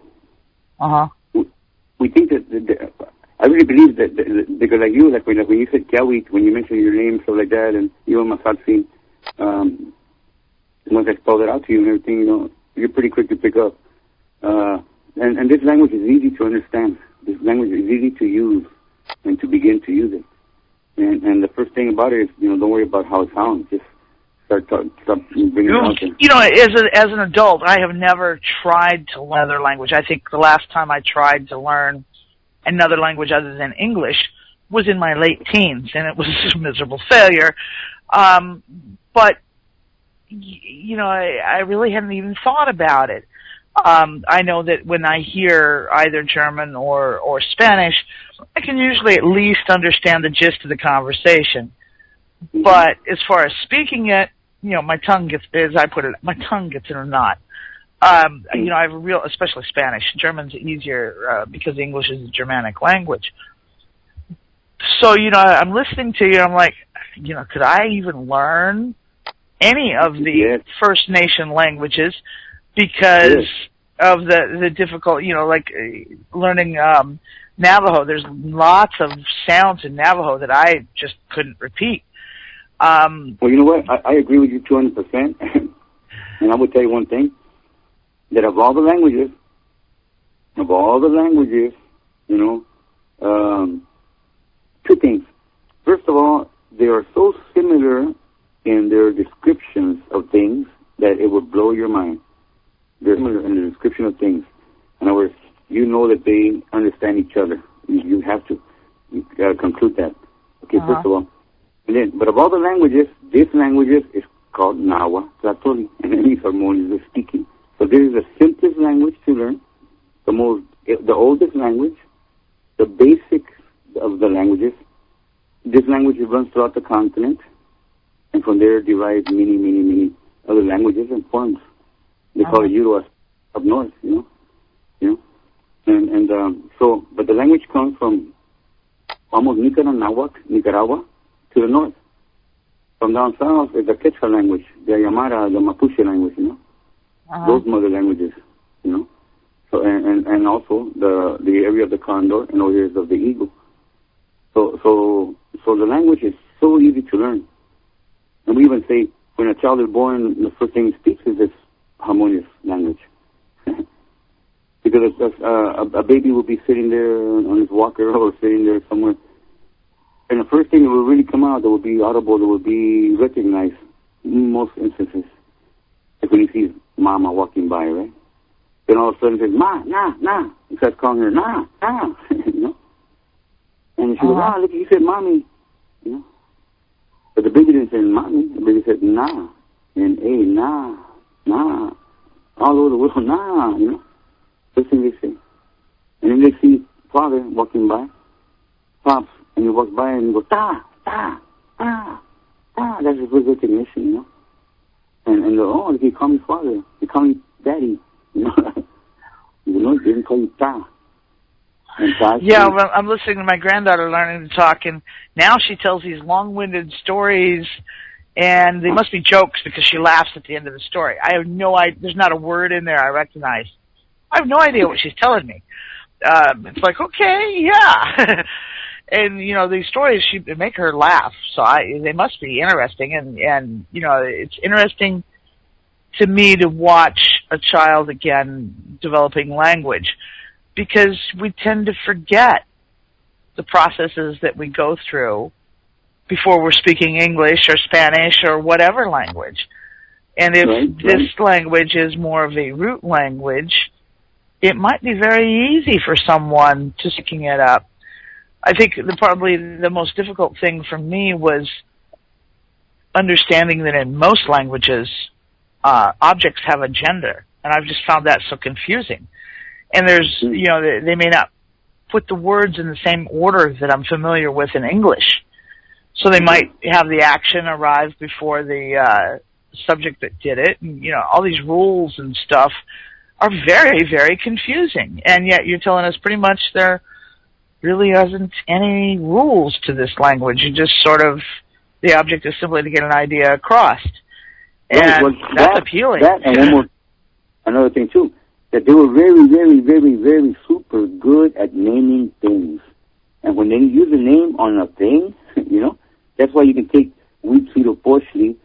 We think that I really believe that because like you, like when you said Kiawit, when you mentioned your name, stuff like that, and you and Masatsi, once I spelled it out to you and everything, you know, you're pretty quick to pick up. And this language is easy to understand. This language is easy to use and to begin to use it. And the first thing about it is, you know, don't worry about how it sounds. Just start bringing it out there. You know, as an adult, I have never tried to learn another language. I think the last time I tried to learn another language other than English was in my late teens, and it was a miserable failure. But, you know, I really hadn't even thought about it. I know that when I hear either German or Spanish, I can usually at least understand the gist of the conversation. But as far as speaking it, you know, my tongue gets, my tongue gets in a knot. You know, I have a real, especially Spanish. German's easier because English is a Germanic language. So, you know, I'm listening to you, I'm like, you know, could I even learn any of the First Nation languages because of the difficult, you know, like learning Navajo. There's lots of sounds in Navajo that I just couldn't repeat. Well, you know what? I agree with you 200%. And I would tell you one thing, that of all the languages, you know, two things. First of all, they are so similar in their descriptions of things that it would blow your mind. They're similar in the description of things. In other words, you know that they understand each other. You have to conclude that. Okay, first of all. And then, but of all the languages, this language is called Nawa Tlahtoli, and it means harmonious speaking. So this is the simplest language to learn, the oldest language, the basics of the languages. This language runs throughout the continent, and from there derives many other languages and forms. They call it Yuruas up north, you know. So, but the language comes from almost Nicaragua to the north. From down south is the Quechua language, the Aymara, the Mapuche language, you know. Those mother languages, you know. So and also the area of the condor and areas of the eagle. So the language is so easy to learn. And we even say when a child is born, the first thing he speaks is this harmonious language. Because a baby will be sitting there on his walker or sitting there somewhere. And the first thing that will really come out that will be audible, that will be recognized in most instances, is when he sees Mama walking by, right? Then all of a sudden he says, Ma, na. He starts calling her, na, you know? And she goes, look, you said mommy, you know? But the baby didn't say mommy. The baby said, na. And na. All over the world, na, you know? First thing they say. And then they see father walking by, pops, and he walks by and he goes, ta. That's his first recognition, you know? And they're, he called me father. He called me daddy, you know? You know, he didn't call you ta. Yeah, well, I'm listening to my granddaughter learning to talk, and now she tells these long-winded stories, and they must be jokes because she laughs at the end of the story. I have no idea. There's not a word in there I recognize. I have no idea what she's telling me. It's like, okay, yeah. And, you know, these stories, they make her laugh, so they must be interesting. And, you know, it's interesting to me to watch a child, again, developing language, because we tend to forget the processes that we go through before we're speaking English or Spanish or whatever language. And if this language is more of a root language, it might be very easy for someone to picking it up. I think probably the most difficult thing for me was understanding that in most languages, objects have a gender, and I've just found that so confusing. And there's, you know, they may not put the words in the same order that I'm familiar with in English. So they might have the action arrive before the subject that did it. And, you know, all these rules and stuff are very, very confusing. And yet you're telling us pretty much they're really isn't any rules to this language. You just sort of, the object is simply to get an idea across. And that's appealing. That and one more, another thing too, that they were very, very, very, very super good at naming things. And when they use a name on a thing, you know, that's why you can take wheat, sweet, or porcely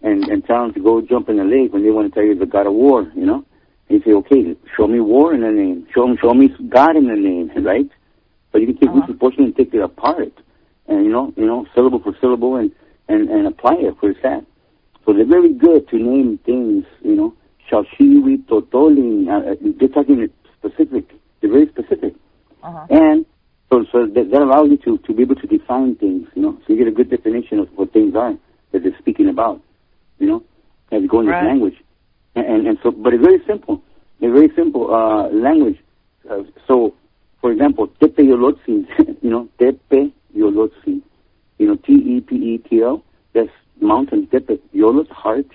and tell them to go jump in the lake when they want to tell you the God of War, you know. And you say, okay, show me war in the name. Show me God in the name, right? But you can take wheat, sweet, porcely and take it apart. And, you know, syllable for syllable and apply it for that. So they're very good to name things, you know. Shalshiwi, Totolin, they're talking specific. They're very specific. And so that allows you to be able to define things, you know. So you get a good definition of what things are that they're speaking about, you know, as you go in this language. And so, but it's very simple. It's very simple language. So, for example, Tepe Yolotzi, you know, Tepe Yolotzi, you know, Tepetl, that's mountain, Tepe, Yolot, heart.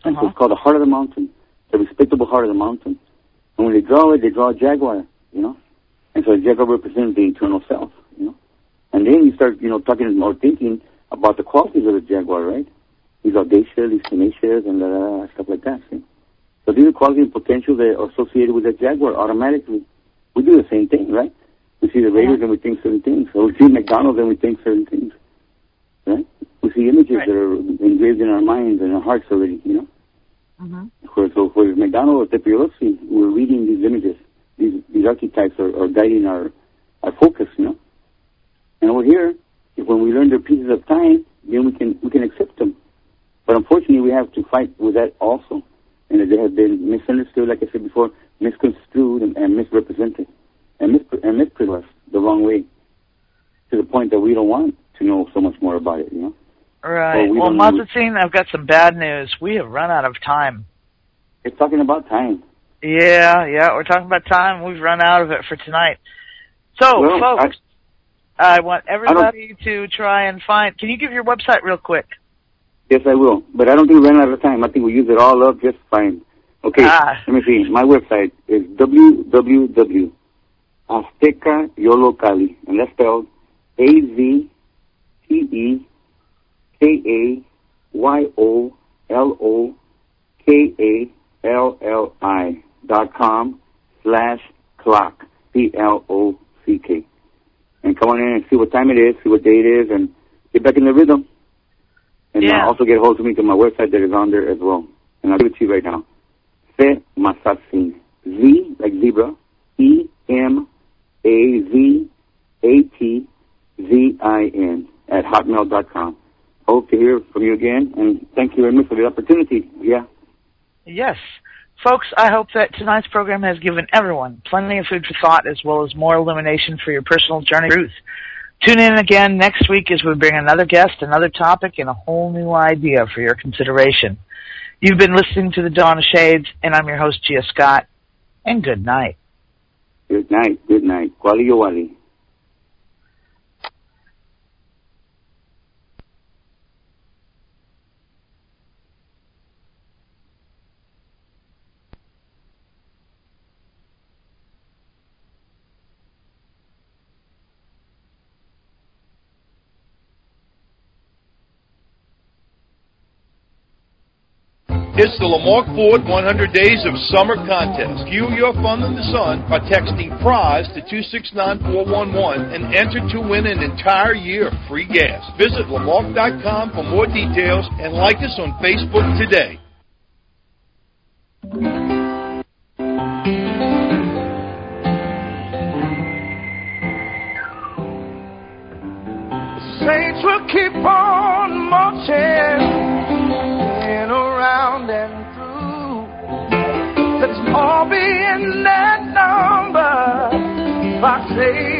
And so it's called the heart of the mountain, the respectable heart of the mountain. And when they draw it, they draw a jaguar, you know. And so a jaguar represents the eternal self, you know. And then you start, you know, talking or thinking about the qualities of the jaguar, right? He's audacious, he's tenacious, and stuff like that. See? So these are qualities and potentials that are associated with the jaguar automatically. We do the same thing, right? We see the Raiders and we think certain things. Or we see McDonald's and we think certain things, right? We see images that are engraved in our minds and our hearts already, you know. So for McDonald or Tepiolosi, we're reading these images. These archetypes are guiding our focus, you know. And over here, when we learn their pieces of time, then we can accept them. But unfortunately, we have to fight with that also. And they have been misunderstood, like I said before, misconstrued and misrepresented and misrepresented the wrong way, to the point that we don't want to know so much more about it, you know. Right. Well, Mazatzin, I've got some bad news. We have run out of time. It's talking about time. Yeah, we're talking about time. We've run out of it for tonight. So, folks, I want everybody to try and find... Can you give your website real quick? Yes, I will. But I don't think we ran out of time. I think we used it all up just fine. Okay, let me see. My website is www.aztecayolocali, and that's spelled AZTEKAYOLOKALLI.com/clock, CLOCK. And come on in and see what time it is, see what day it is, and get back in the rhythm. And also get a hold of me to my website that is on there as well. And I'll give it to you right now. Se Mazatzin. Z, like zebra, EMAZATZIN @hotmail.com. I hope to hear from you again, and thank you very much for the opportunity. Yes. Folks, I hope that tonight's program has given everyone plenty of food for thought as well as more illumination for your personal journey to truth. Tune in again next week as we bring another guest, another topic, and a whole new idea for your consideration. You've been listening to The Dawn of Shades, and I'm your host, Gia Scott, and good night. Good night. Good night. Kwali Yowali. It's the Lamarck Ford 100 Days of Summer Contest. Fuel your fun in the sun by texting PRIZE to 269411 and enter to win an entire year of free gas. Visit Lamarck.com for more details and like us on Facebook today. Saints will keep on marching around and through. Let's all be in that number by saying